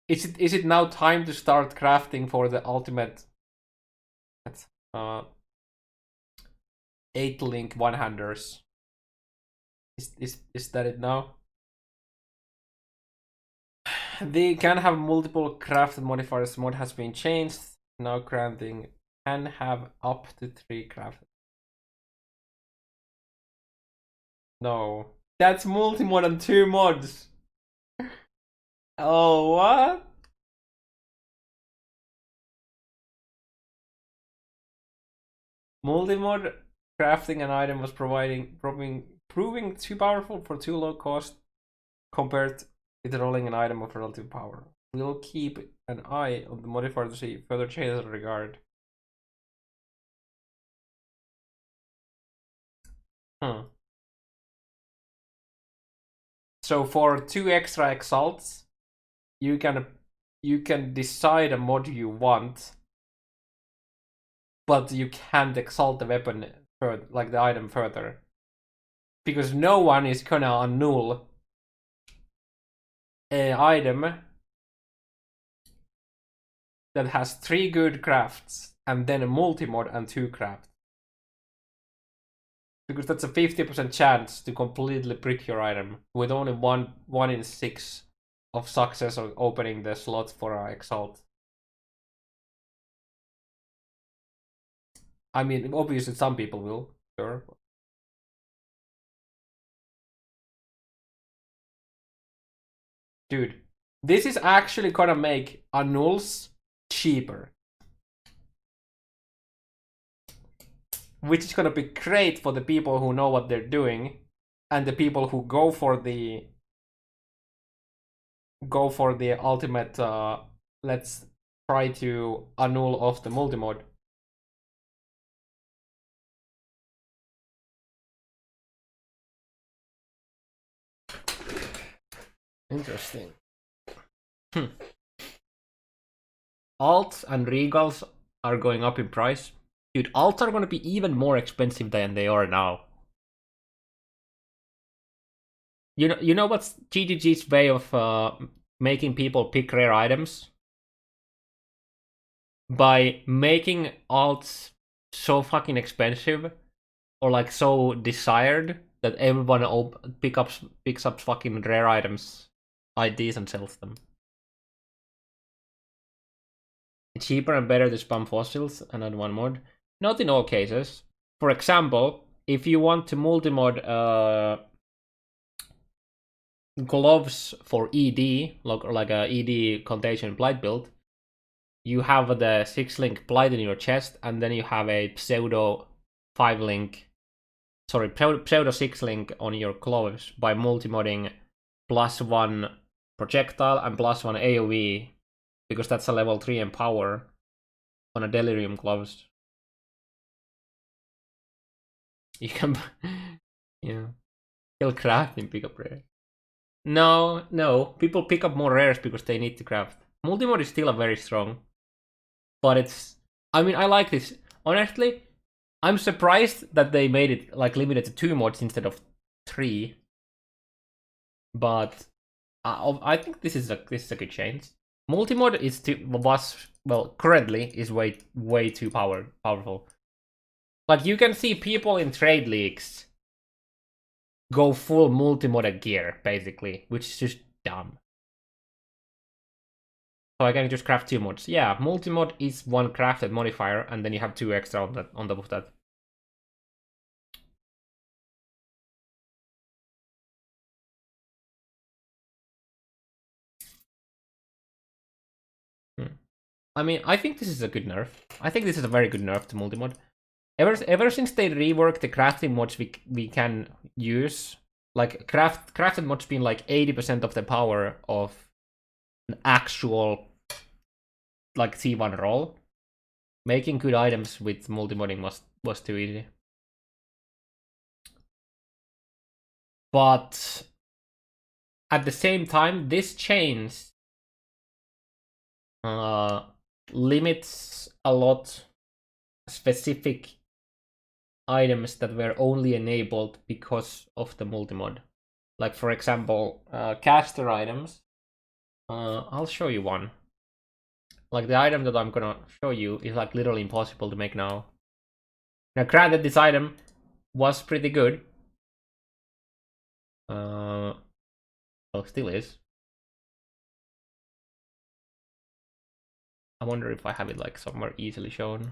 Is it now time to start crafting for the ultimate 8-link one-handers? Is that it now? They can have multiple crafted modifiers. Mod has been changed. Now granting can have up to 3 crafted. No. That's multi-mod and 2 mods. Oh, what? Multi-mod crafting an item was proving too powerful for too low cost compared with rolling an item of relative power. We'll keep an eye on the modifier to see further changes in regard. So for 2 extra exalts, you can decide a mod you want, but you can't exalt the weapon further, like the item further, because no one is gonna annul an item that has 3 good crafts and then a multi-mod and 2 crafts. Because that's a 50% chance to completely brick your item with only 1 in 6 of success of opening the slot for an exalt. I mean, obviously some people will, sure. Dude, this is actually gonna make annuls cheaper. Which is gonna be great for the people who know what they're doing and the people who go for the ultimate let's try to annul off the multimod. Interesting. Alts and regals are going up in price. Dude, alts are gonna be even more expensive than they are now. You know what's GGG's way of making people pick rare items? By making alts so fucking expensive or like so desired that everyone picks up fucking rare items, IDs, and sells them. It's cheaper and better to spam fossils and add one mod. Not in all cases. For example, if you want to multimod gloves for ED, like a ED Contagion Blight build, you have the 6-link Blight in your chest, and then you have a pseudo 5-link, sorry, pseudo 6-link on your gloves by multimodding +1 projectile and +1 AoE, because that's a level 3 empower on a Delirium gloves. You can, yeah, kill craft and pick up rare. No, people pick up more rares because they need to craft. Multimod is still a very strong, but it's, I mean, I like this. Honestly, I'm surprised that they made it like limited to 2 mods instead of 3. But I think this is a good change. Multimod currently is way too powerful. Like, you can see people in trade leagues go full multimodded gear, basically, which is just dumb. So I can just craft 2 mods. Yeah, multimod is 1 crafted modifier, and then you have 2 extra on top of that. I mean, I think this is a good nerf. I think this is a very good nerf to multimod. Ever since they reworked the crafting mods we can use, like crafted mods being like 80% of the power of an actual like T1 roll, making good items with multimodding was too easy. But at the same time, this change limits a lot specific items that were only enabled because of the multimod. Like, for example, caster items. I'll show you one. Like, the item that I'm gonna show you is like literally impossible to make now. Now, granted, this item was pretty good. Well, still is. I wonder if I have it like somewhere easily shown.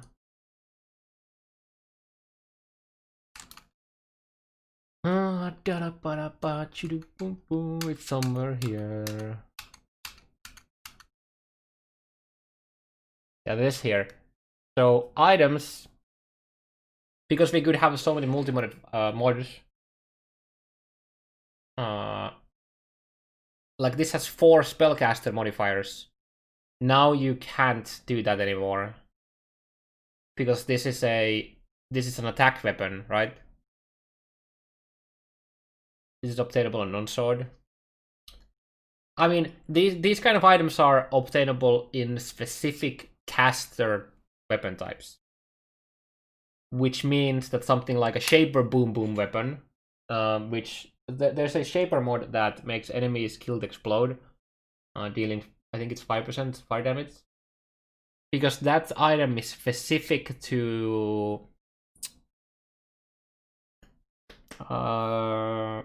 It's somewhere here. Yeah, this here. So items, because we could have so many multi-modded mods. Like, this has 4 spellcaster modifiers. Now you can't do that anymore, because this is an attack weapon, right? This is obtainable on non-sword. I mean, these kind of items are obtainable in specific caster weapon types, which means that something like a Shaper Boom Boom weapon, which there's a Shaper mod that makes enemies killed explode, dealing, I think it's 5% fire damage, because that item is specific to a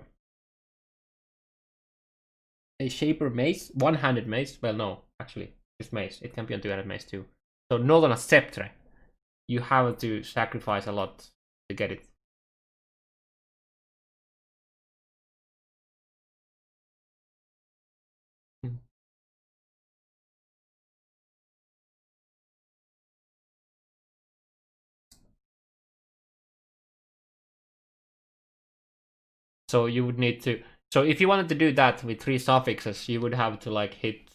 Shaper mace, one-handed mace. Well, no, actually, it's mace. It can be on two-handed mace too. So not on a sceptre. you have to sacrifice a lot to get it. So you would need to. So if you wanted to do that with 3 suffixes, you would have to like hit.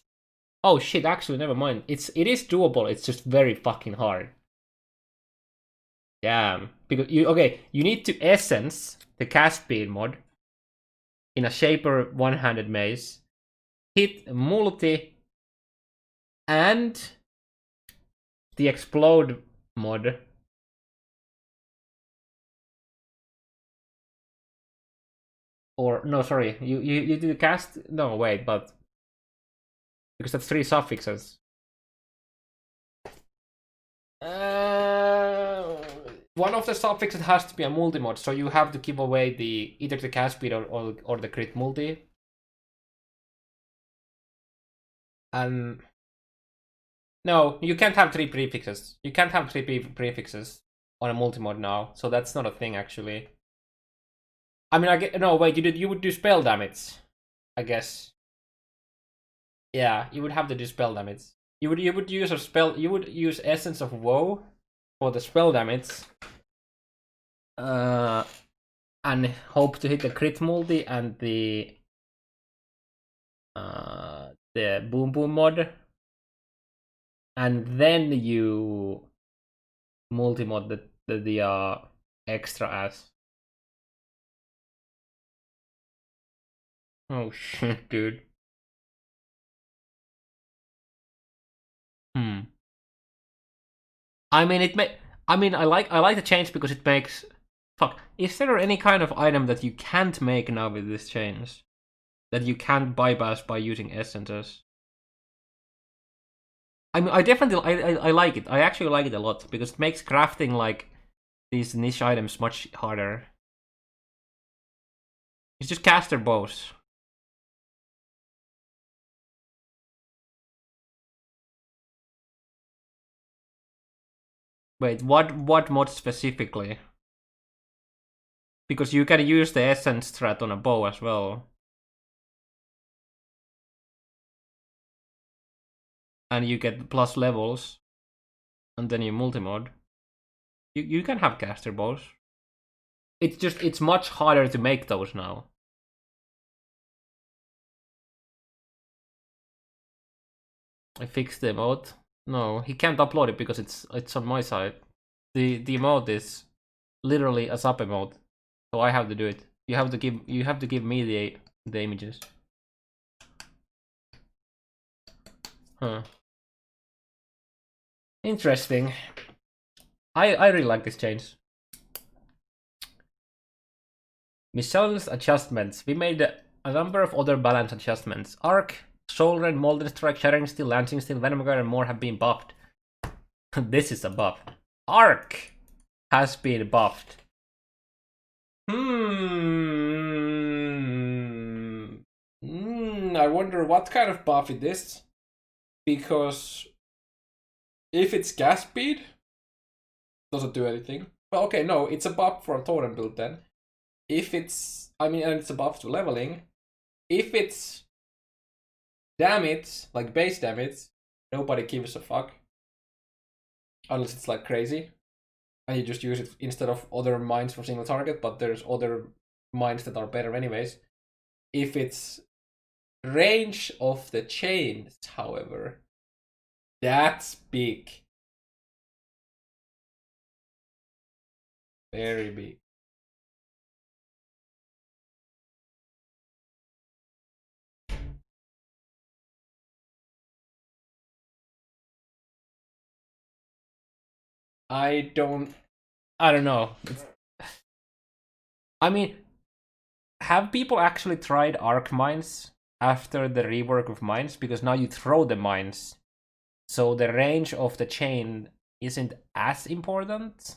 Oh shit! Actually, never mind. It is doable. It's just very fucking hard. Damn. Because you need to essence the cast speed mod in a shaper one-handed maze, hit multi, and the explode mod. Or no, sorry, you do the cast. No, wait, but because that's 3 suffixes. One of the suffixes has to be a multi-mod, so you have to give away either the cast speed or the crit multi. And no, you can't have 3 prefixes. You can't have 3 prefixes on a multi-mod now, so that's not a thing actually. I mean, no, wait, you would do spell damage, I guess. Yeah, you would have to do spell damage. You would use a spell. You would use Essence of Woe for the spell damage. And hope to hit the crit multi and the boom boom mod, and then you multi mod the extra ass. Oh shit, dude. I mean, I like the change because it makes. Fuck. Is there any kind of item that you can't make now with this change? That you can't bypass by using essences? I mean, I definitely I like it. I actually like it a lot because it makes crafting like these niche items much harder. It's just caster bows. Wait, what mod specifically? Because you can use the essence strat on a bow as well. And you get plus levels. And then you multi-mod. You can have caster bows. It's much harder to make those now. I fixed the emote. No, he can't upload it because it's on my side. The emote is literally a sub emote, so I have to do it. You have to give me the images. Huh. Interesting. I really like this change. Miscellaneous adjustments. We made a number of other balance adjustments. Arc, Soulrain, Molten Strike, Shattering Steel, Lancing Steel, Venom Guard, and more have been buffed. This is a buff. Arc has been buffed. I wonder what kind of buff it is. Because if it's gas speed, doesn't do anything. Well, okay, no, it's a buff for a totem build then. If it's, and it's a buff to leveling. If it's damage, like base damage, nobody gives a fuck. Unless it's like crazy. And you just use it instead of other mines for single target, but there's other mines that are better anyways. If it's range of the chains, however, that's big. Very big. I don't know. I mean, have people actually tried arc mines after the rework of mines? Because now you throw the mines, so the range of the chain isn't as important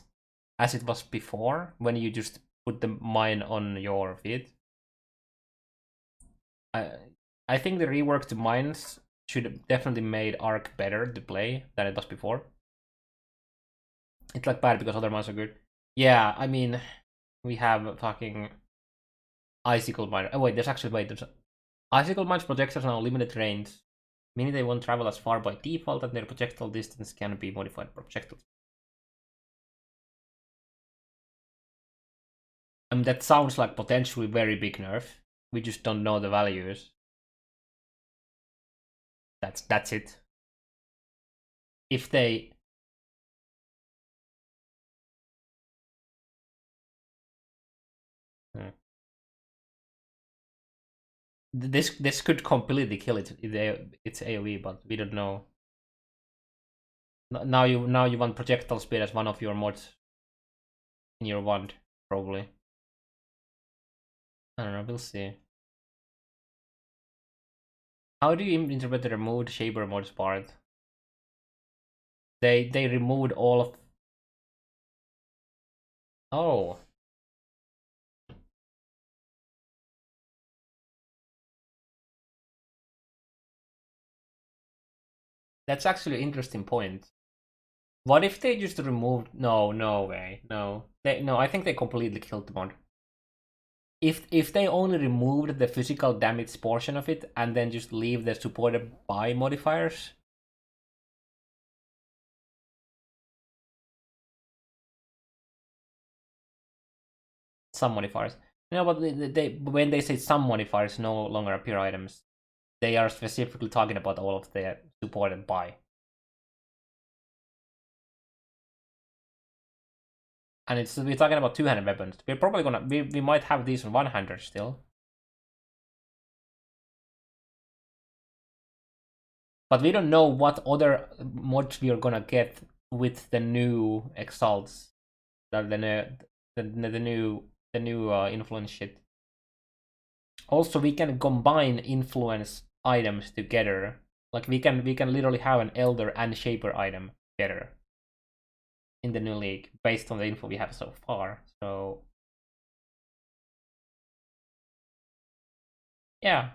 as it was before when you just put the mine on your feet. I think the rework to mines should have definitely made arc better to play than it was before. It's like bad because other mods are good. Yeah, I mean, we have fucking icicle mine. Oh wait, there's icicle mine's projectiles are now limited range, meaning they won't travel as far by default, and their projectile distance can be modified per projectile. That sounds like potentially very big nerf. We just don't know the values. That's it. If they this could completely kill it if it's AoE, but we don't know. Now you want projectile speed as one of your mods in your wand, probably. I don't know, we'll see. How do you interpret the removed Shaper mods part? They removed all of. Oh. That's actually an interesting point. What if they just removed? No way, no. I think they completely killed the mod. If they only removed the physical damage portion of it and then just leave the supported by modifiers. Some modifiers. No, but when they say some modifiers no longer appear items, they are specifically talking about all of the supported by. And we're talking about two-handed weapons. We're probably gonna we might have these on one-hander still. But we don't know what other mods we are gonna get with the new exalts, the new influence shit. Also, we can combine influence items together. Like we can literally have an elder and shaper item together in the new league based on the info we have so far. So yeah.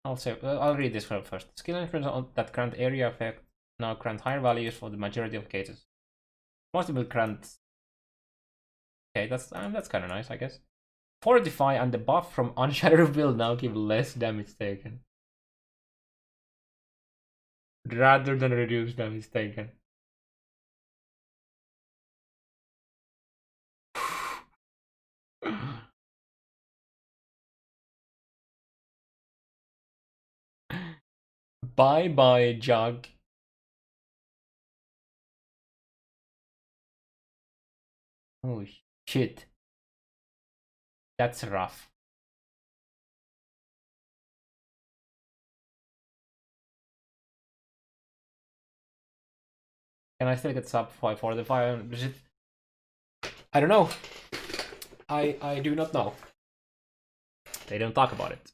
Also, I'll read this one first. Skill influence that grant area effect now grant higher values for the majority of cases. Most will grant. Okay, that's kind of nice, I guess. Fortify and the buff from Unshattered will now give less damage taken, rather than reduce damage taken. Bye bye, Jug. Oh shit. That's rough. Can I still get sub 5 for the 500? I don't know. I do not know. They don't talk about it.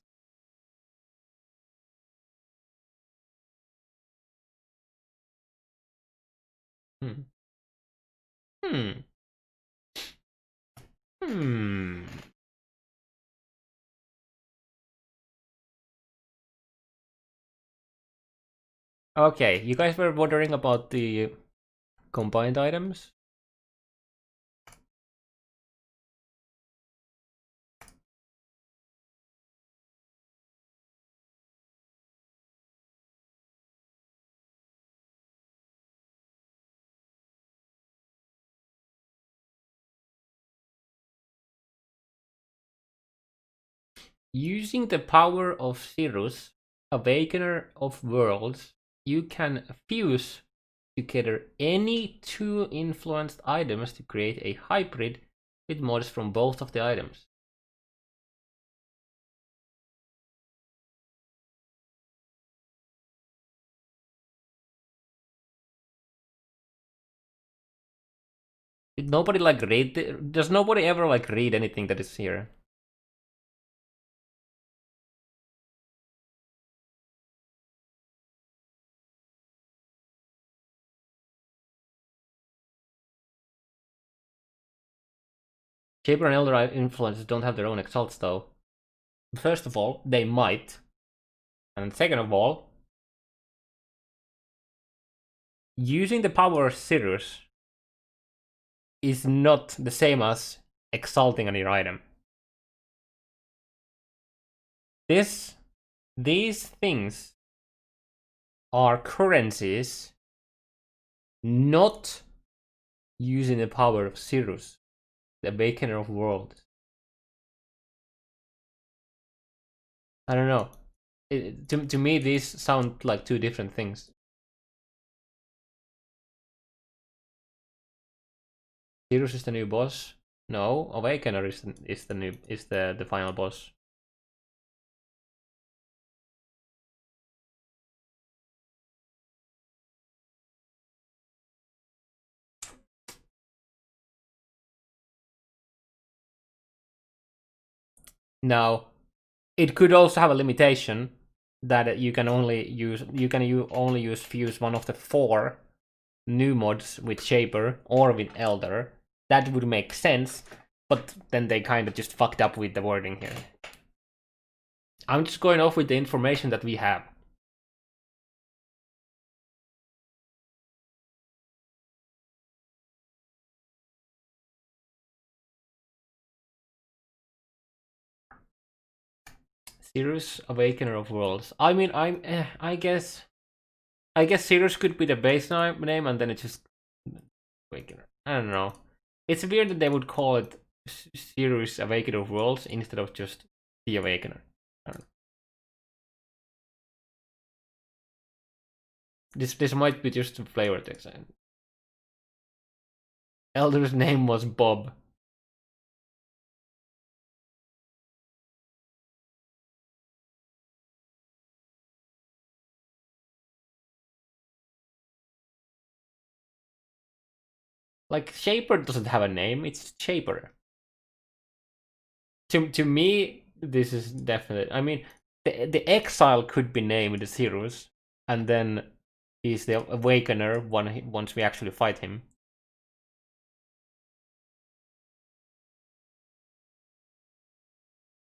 Hmm. Okay, you guys were wondering about the combined items? Using the power of Cirrus, Awakener of Worlds, you can fuse together any two influenced items to create a hybrid with mods from both of the items. Did nobody like read? Does nobody ever like read anything that is here? Shaper and Elder influences don't have their own exalts though. First of all, they might. And second of all, using the power of Sirius is not the same as exalting on your item. These things are currencies not using the power of Sirius, the Awakener of Worlds. I don't know. To me, these sound like two different things. Sirius is the new boss. No, Awakener is the final boss. Now, it could also have a limitation that you can only use fuse one of the 4 new mods with Shaper or with Elder. That would make sense, but then they kind of just fucked up with the wording here. I'm just going off with the information that we have. Sirius, Awakener of Worlds. I mean, I guess Sirius could be the base name, and then it's just Awakener. I don't know. It's weird that they would call it Sirius, Awakener of Worlds instead of just the Awakener. I don't know. This might be just a flavor text. Elder's name was Bob. Like, Shaper doesn't have a name, it's Shaper. To me, this is definite. I mean, the Exile could be named Sirius, and then he's the Awakener once we actually fight him.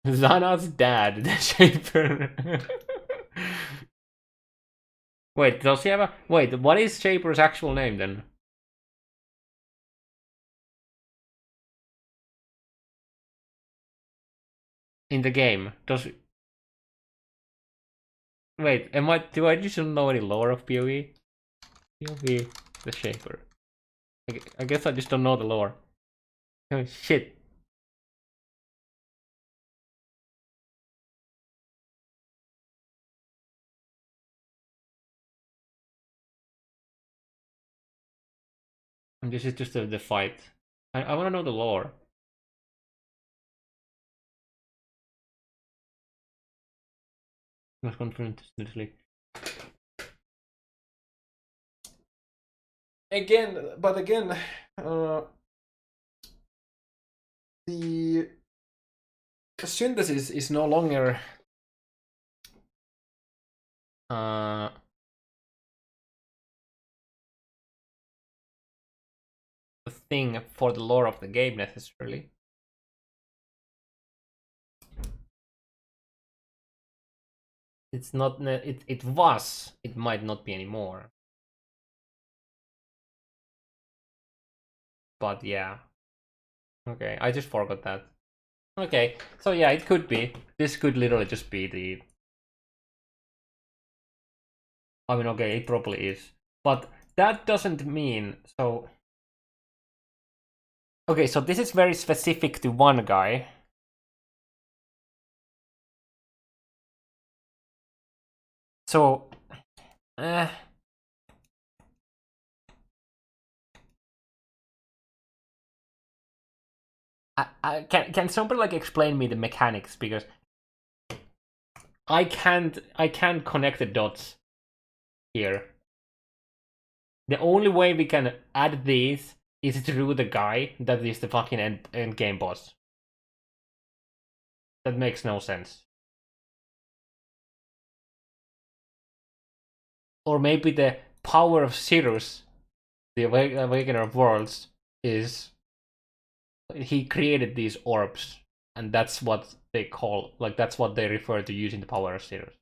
Zana's dad, the Shaper. Wait, does he have a... Wait, what is Shaper's actual name then? In the game, does... Wait, do I just know any lore of POE? POE, the Shaper. I guess I just don't know the lore. Oh, shit. And this is just the fight. I want to know the lore. Must confront literally. Again, the synthesis is no longer A thing for the lore of the game necessarily. It's not. It was. It might not be anymore. But yeah. Okay, I just forgot that. Okay, so yeah, it could be. This could literally just be the... I mean, okay, it probably is. But that doesn't mean... So... Okay, so this is very specific to one guy. So... can somebody like explain me the mechanics, because I can't connect the dots here. The only way we can add these is through the guy that is the fucking end game boss. That makes no sense. Or maybe the power of Sirius, the Awakener of Worlds, is he created these orbs, and that's what they call, like, that's what they refer to using the power of Sirius.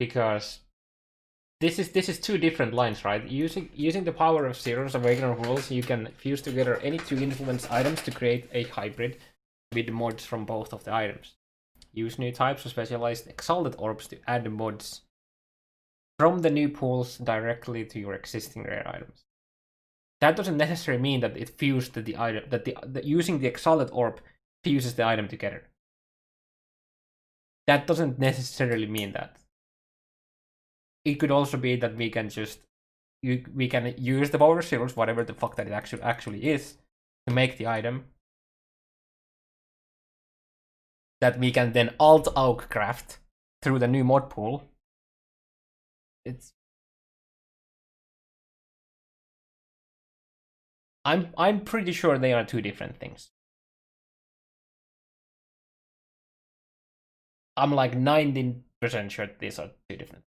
because this is two different lines, right? Using the power of Zero's Awakener rules, you can fuse together any two influenced items to create a hybrid with mods from both of the items. Use new types of specialized exalted orbs to add mods from the new pools directly to your existing rare items. That doesn't necessarily mean that it fused the item, that using the exalted orb fuses the item together. That doesn't necessarily mean that. It could also be that we can just we can use the power zeros, whatever the fuck that it actually is, to make the item that we can then alt-aug craft through the new mod pool. I'm pretty sure they are two different things. I'm like 19% sure these are two different.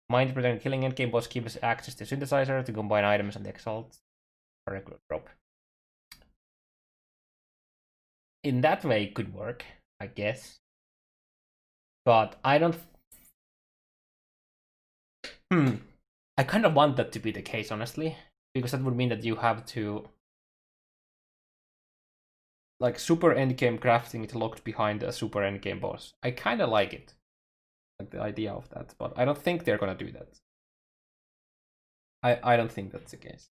Mind Pretend Killing Endgame boss gives access to Synthesizer to combine items and the Exalt for regular drop. In that way, it could work, I guess. But I don't. I kind of want that to be the case, honestly, because that would mean that you have to. Like, super endgame crafting is locked behind a super endgame boss. I kind of like it. Like the idea of that, but I don't think they're gonna do that. I don't think that's the case.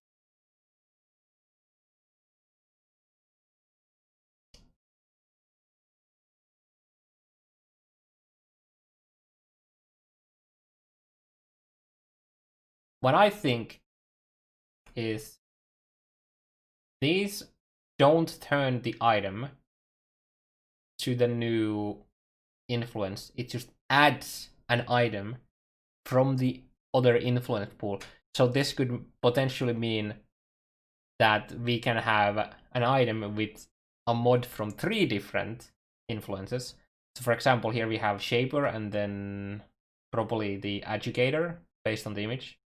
What I think is these don't turn the item to the new influence. It just adds an item from the other influence pool. So this could potentially mean that we can have an item with a mod from 3 different influences. So for example, here we have Shaper and then probably the Educator based on the image,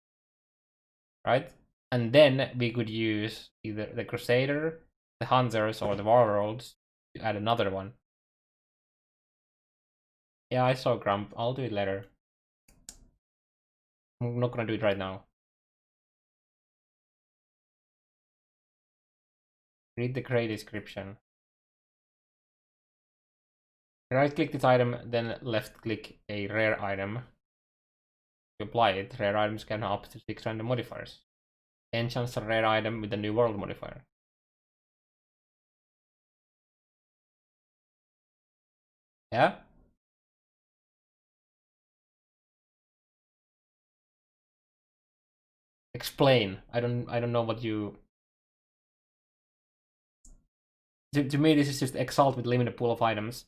right? And then we could use either the Crusader, the Hunters, or the Warlords to add another one. Yeah, I saw Grump. I'll do it later. I'm not gonna do it right now. Read the crate description. Right click this item, then left click a rare item. To apply it, rare items can have up to 6 random modifiers. Enchants a rare item with the new world modifier. Yeah? Explain. I don't know what you. To me, this is just Exalt with limited pool of items,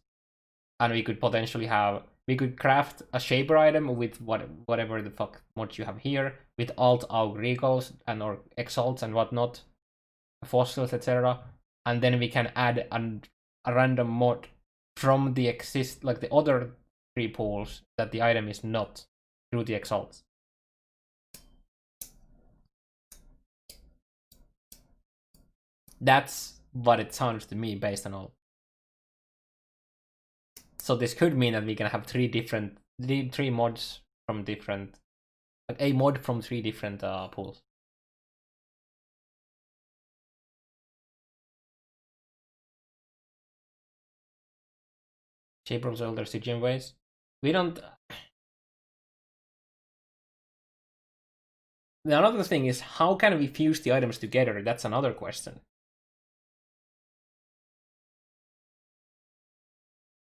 and we could potentially have. We could craft a Shaper item with whatever the fuck mod you have here, with alt-aug recalls and or exalts and whatnot, fossils, etc. And then we can add a random mod from the the other 3 pools that the item is not through the exalts. That's what it sounds to me based on all. So this could mean that we can have 3 mods from different, like a mod from 3 different pools. Shaper of Elder Stygian ways. We don't. Another thing is, how can we fuse the items together? That's another question.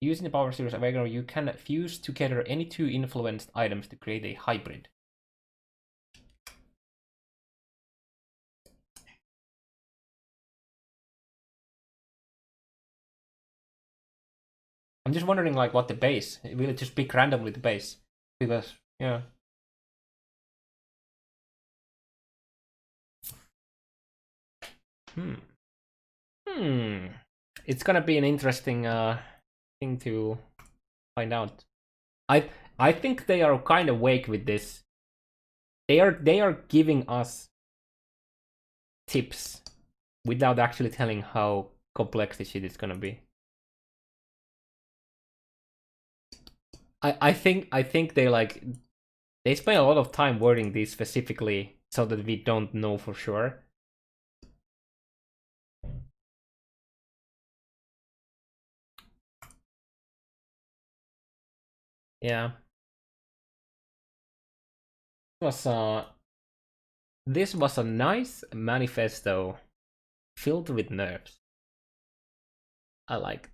Using the power series Awakener, you can fuse together any 2 influenced items to create a hybrid. I'm just wondering, like, what the base. Will it just pick randomly the base? Because, yeah. It's gonna be an interesting thing to find out. I think they are kind of vague with this. They are giving us tips without actually telling how complex this shit is gonna be. I think they spend a lot of time wording these specifically so that we don't know for sure. Yeah. This was a nice manifesto filled with nerfs. I like it.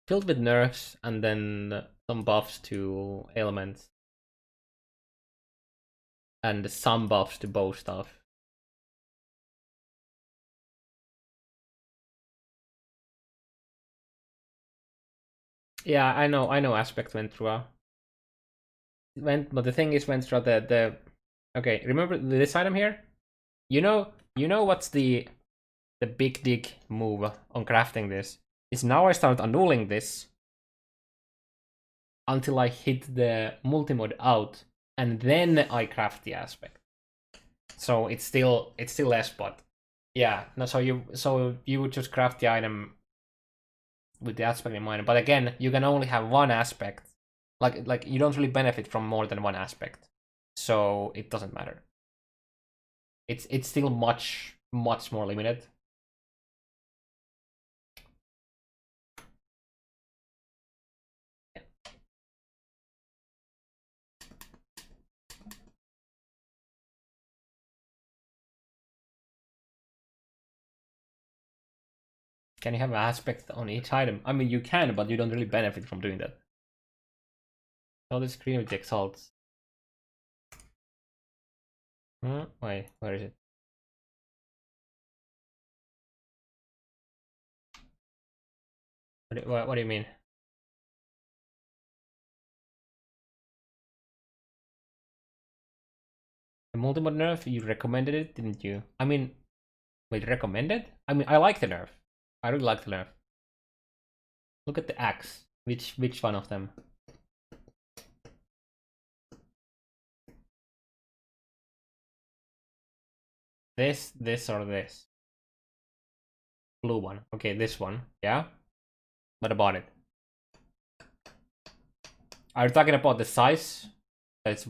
Filled with nerfs and then some buffs to ailments. And some buffs to bow stuff. Yeah, I know Aspect went through but the thing is went through the okay, remember this item here? You know what's the big dig move on crafting this? Is now I start annulling this until I hit the multimod out, and then I craft the aspect. So it's still S, but yeah, no. So you would just craft the item with the aspect in mind. But again, you can only have one aspect. Like you don't really benefit from more than one aspect, so it doesn't matter. It's still much more limited. Can you have an aspect on each item? I mean, you can, but you don't really benefit from doing that. Oh, the screen with the exalts. Wait, where is it? What do you mean? The multimod nerf, you recommended it, didn't you? I mean, wait, recommended? I mean, I like the nerf. I really like the nerf. Look at the axe. Which one of them? This, or this? Blue one. Okay, this one. Yeah? What about it? Are you talking about the size? That's,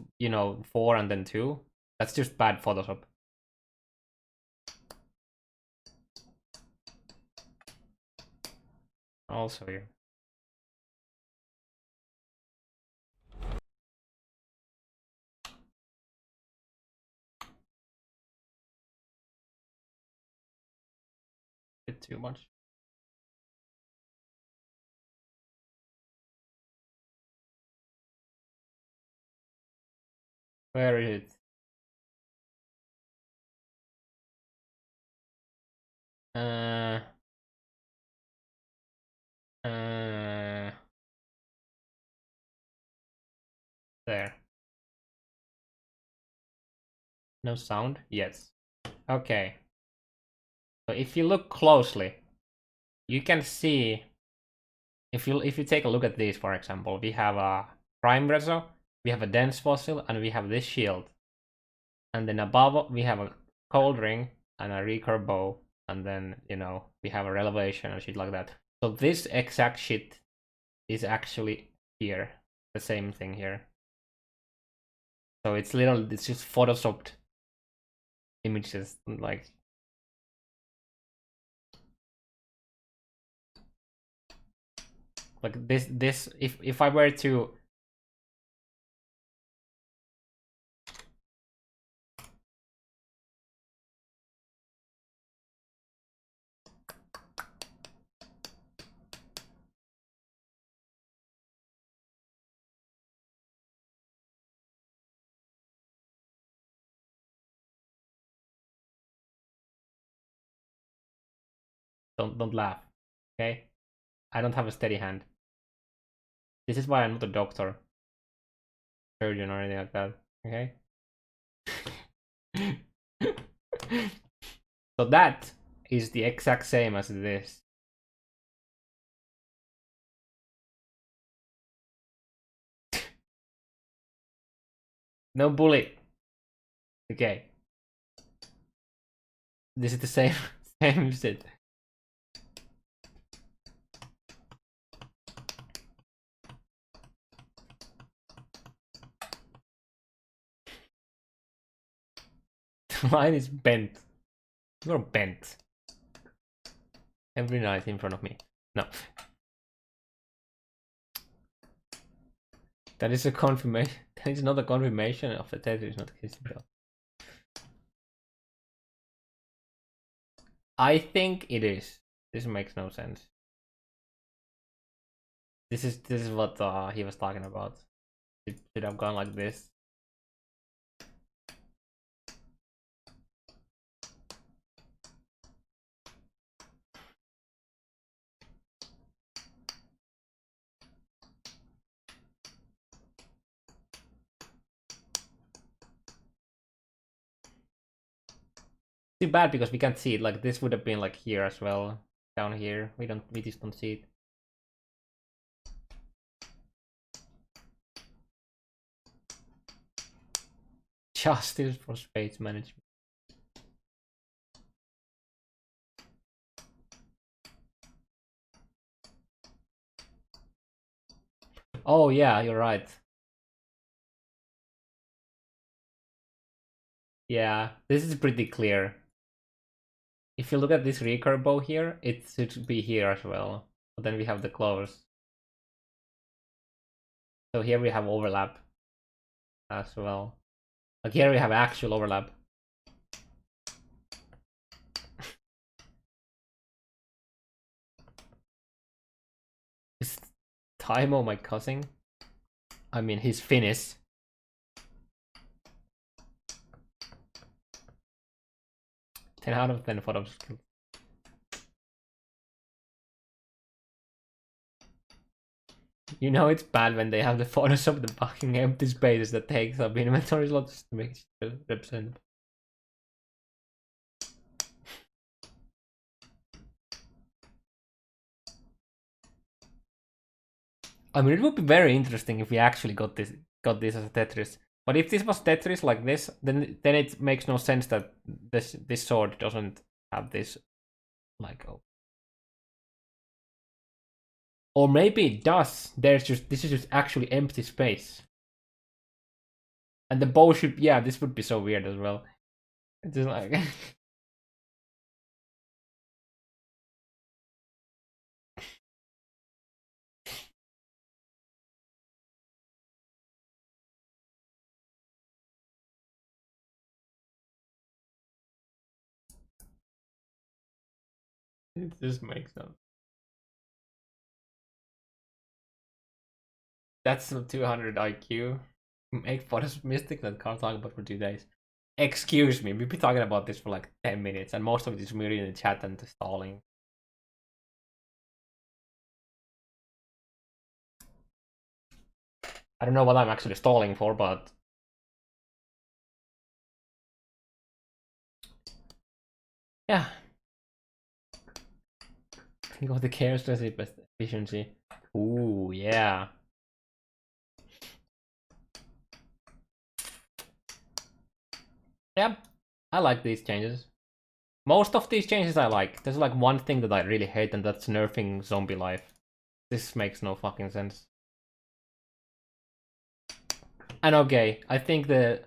4 and then 2? That's just bad Photoshop. I'll show you. Bit too much. Where is it? There. No sound? Yes. Okay. So if you look closely, you can see, if you take a look at these, for example, we have a prime reso, we have a dense fossil, and we have this shield. And then above we have a cold ring and a recurve bow, and then we have a relevation and shit like that. So this exact shit is actually here, the same thing here. So it's just photoshopped images, like this. If I were to don't laugh, okay? I don't have a steady hand. This is why I'm not a doctor, surgeon, or anything like that, okay? So that is the exact same as this. No bully. Okay. This is the same same shit. The line is bent. You're bent. Every night in front of me. No. That is a confirmation. That is not a confirmation of the Tetris not existing. I think it is. This makes no sense. This is what he was talking about. It should have gone like this. Too bad because we can't see it. Like this would have been like here as well. Down here. We just don't see it. Justice for space management. Oh yeah, you're right. Yeah, this is pretty clear. If you look at this recurve bow here, it should be here as well. But then we have the close. So here we have overlap as well. Like here we have actual overlap. Is Taimo my cousin? I mean, he's Finnish. Ten out of 10 photo skills. You know it's bad when they have the Photoshop the fucking empty spaces that takes up inventory slots to make it representable. I mean, it would be very interesting if we actually got this as a Tetris. But if this was Tetris like this, then it makes no sense that this sword doesn't have this, like, oh. Or maybe it does. This is just actually empty space. And the bow should, yeah, this would be so weird as well. It's just like it just makes sense. That's a 200 IQ. Make photos mystic that can't talk about for 2 days. Excuse me, we've been talking about this for like 10 minutes, and most of it is me in the chat and stalling. I don't know what I'm actually stalling for, but yeah. Think of the chaos efficiency. Ooh, yeah. Yeah, I like these changes. Most of these changes I like. There's like one thing that I really hate, and that's nerfing zombie life. This makes no fucking sense. And okay, I think the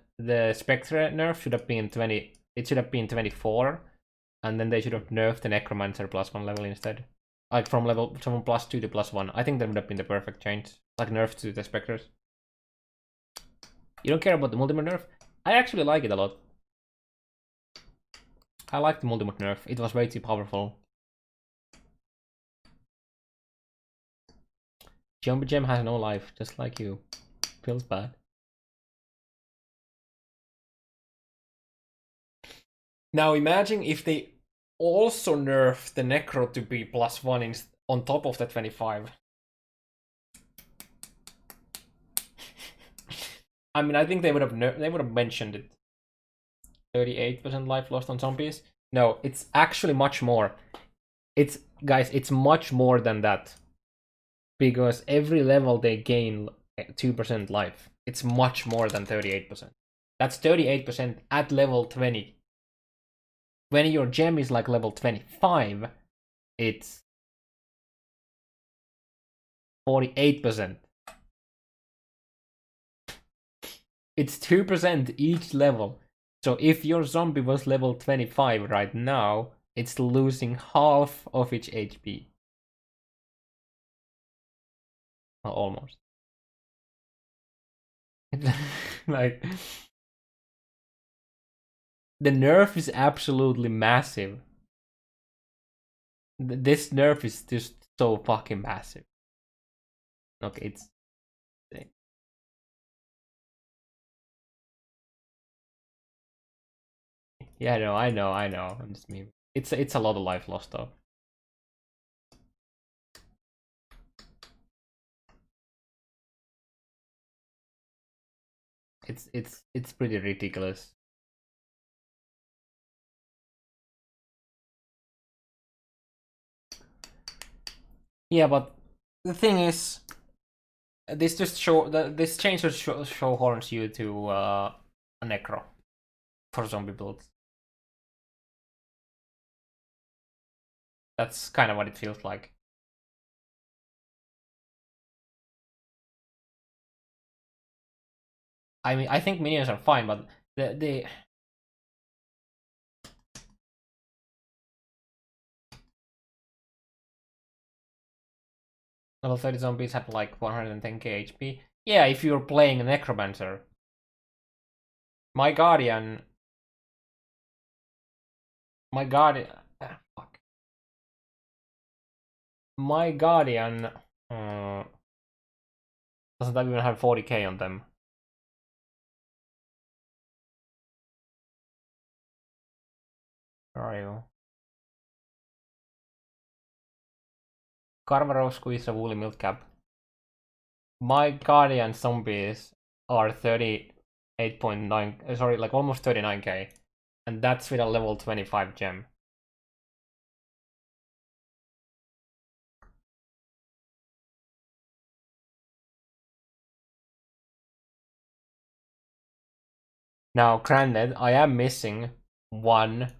Spectre nerf should have been 20. It should have been 24, and then they should have nerfed the Necromancer +1 level instead. Like from +2 to +1. I think that would have been the perfect change. Like nerf to the Spectres. You don't care about the multimode nerf? I actually like it a lot. I like the multimode nerf. It was way too powerful. Jumbo Gem has no life, just like you. Feels bad. Now imagine if they also nerf the Necro to be +1 on top of the 25. I mean, I think they would have mentioned it. 38% life lost on zombies. No, it's actually much more. Guys, it's much more than that. Because every level they gain 2% life. It's much more than 38%. That's 38% at level 20. When your gem is like level 25, it's 48%. It's 2% each level. So if your zombie was level 25 right now, it's losing half of its HP. Well, almost. Like, the nerf is absolutely massive. This nerf is just so fucking massive. Okay, it's... Yeah, I know. I'm just mean. It's a lot of life lost though. It's pretty ridiculous. Yeah, but the thing is, this just this change just show horns you to a necro for zombie builds. That's kind of what it feels like. I mean, I think minions are fine, but the level 30 zombies have like 110k HP. Yeah, if you're playing a necromancer. My guardian. Fuck. My guardian doesn't even have 40k on them. Where are you? Carvero squeeze a woolly milk cap. My guardian zombies are 38.9, sorry, like almost 39k. And that's with a level 25 gem. Now, granted, I am missing 1,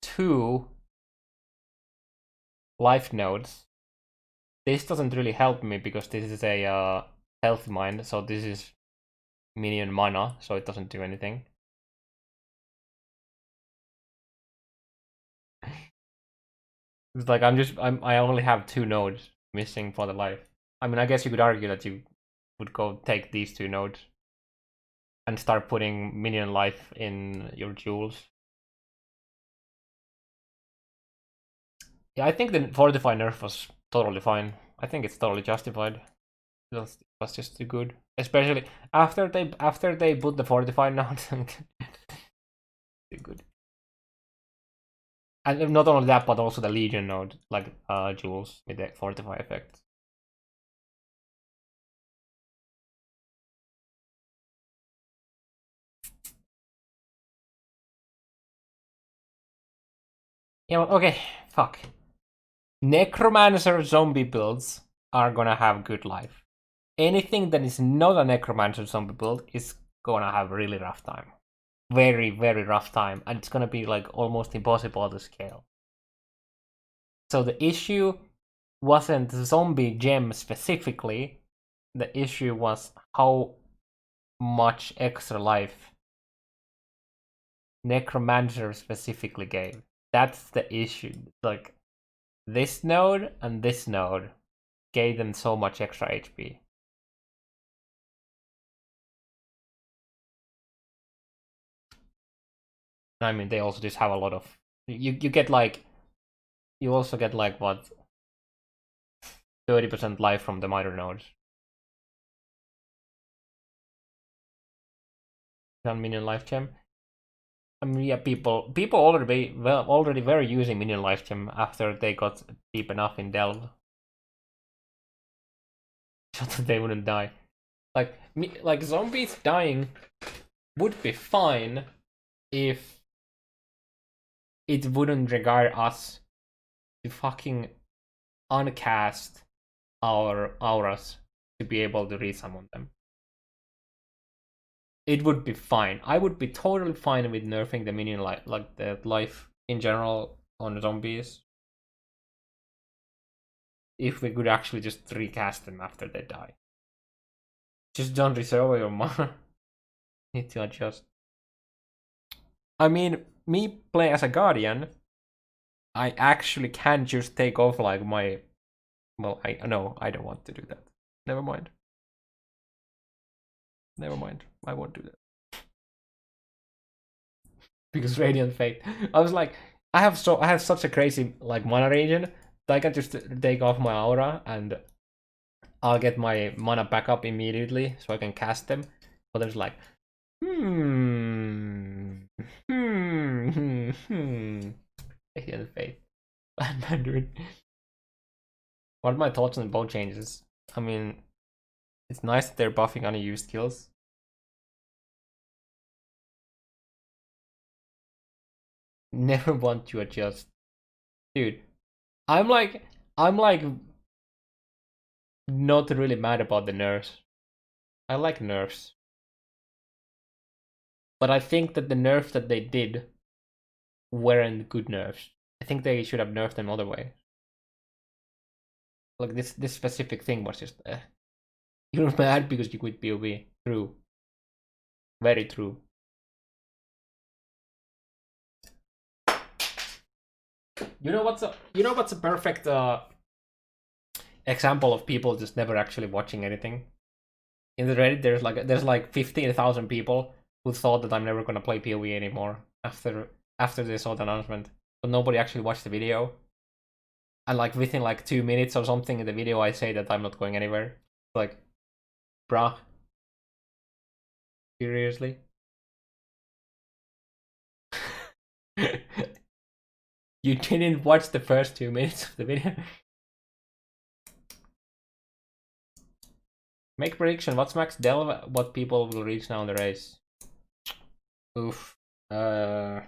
2 life nodes. This doesn't really help me because this is a health mine, so this is minion mana, so it doesn't do anything. It's like I only have 2 nodes missing for the life. I mean, I guess you could argue that you would go take these 2 nodes and start putting minion life in your jewels. Yeah, I think the Fortify nerf was totally fine. I think it's totally justified. It was just too good, especially after they put the Fortify node. Too good. And not only that, but also the Legion node, like jewels with the Fortify effect. Yeah, well, okay, fuck. Necromancer zombie builds are gonna have good life. Anything that is not a Necromancer zombie build is gonna have a really rough time. Very, very rough time, and it's gonna be like almost impossible to scale. So the issue wasn't zombie gem specifically, the issue was how much extra life Necromancer specifically gave. That's the issue. Like, this node and this node gave them so much extra HP. I mean, they also just have a lot of... You get like... You also get like, what? 30% life from the miter nodes. 1 minion life gem. I mean, yeah, people already were using minion life gem after they got deep enough in Delve, so that they wouldn't die. Like zombies dying would be fine if it wouldn't require us to fucking uncast our auras to be able to resummon them. It would be fine. I would be totally fine with nerfing the minion life, like the life in general on zombies, if we could actually just recast them after they die. Just don't reserve your mana. Need to adjust. I mean, me play as a guardian, I actually can just take off like my. Well, I don't want to do that. Never mind. Never mind. I won't do that. Because Radiant Fate. I was like, I have such a crazy like mana regen that I can just take off my aura and I'll get my mana back up immediately so I can cast them. But there's like, Radiant Fate. Mandarin. What are my thoughts on the bow changes? I mean, it's nice that they're buffing unused skills. Never want to adjust. Dude, I'm like not really mad about the nerfs. I like nerfs. But I think that the nerfs that they did weren't good nerfs. I think they should have nerfed them other way. Like this specific thing was just you're mad because you quit POE. True. Very true. You know what's a perfect example of people just never actually watching anything? In the Reddit there's like 15,000 people who thought that I'm never gonna play POE anymore after they saw the announcement. But nobody actually watched the video. And like within like 2 minutes or something in the video I say that I'm not going anywhere. Like, bruh. Seriously? You didn't watch the first 2 minutes of the video? Make prediction. What's max delve? What people will reach now in the race? Oof. I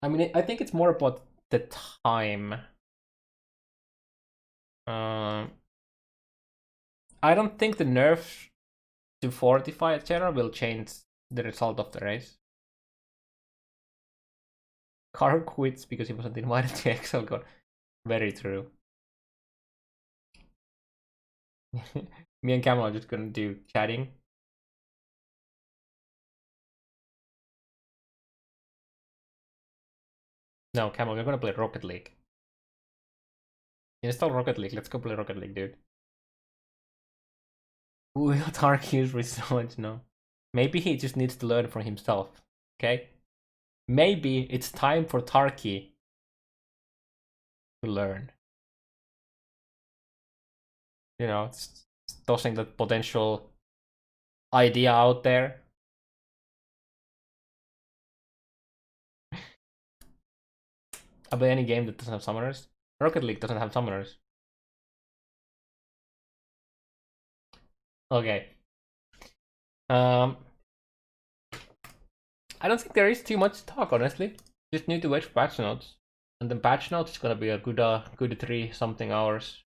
mean, I think it's more about the time. I don't think the nerf to fortify etc. will change the result of the race. Carl quits because he wasn't invited to Exile God. Very true. Me and Camel are just gonna do chatting. No, Camel, we're gonna play Rocket League. Install Rocket League. Let's go play Rocket League, dude. Will Tark use research? No. Maybe he just needs to learn for himself. Okay? Maybe it's time for Tarky to learn. You know, it's tossing that potential idea out there. About any game that doesn't have summoners. Rocket League doesn't have summoners. Okay. I don't think there is too much to talk, honestly. Just need to wait for patch notes. And then patch notes is gonna be a good 3 something hours.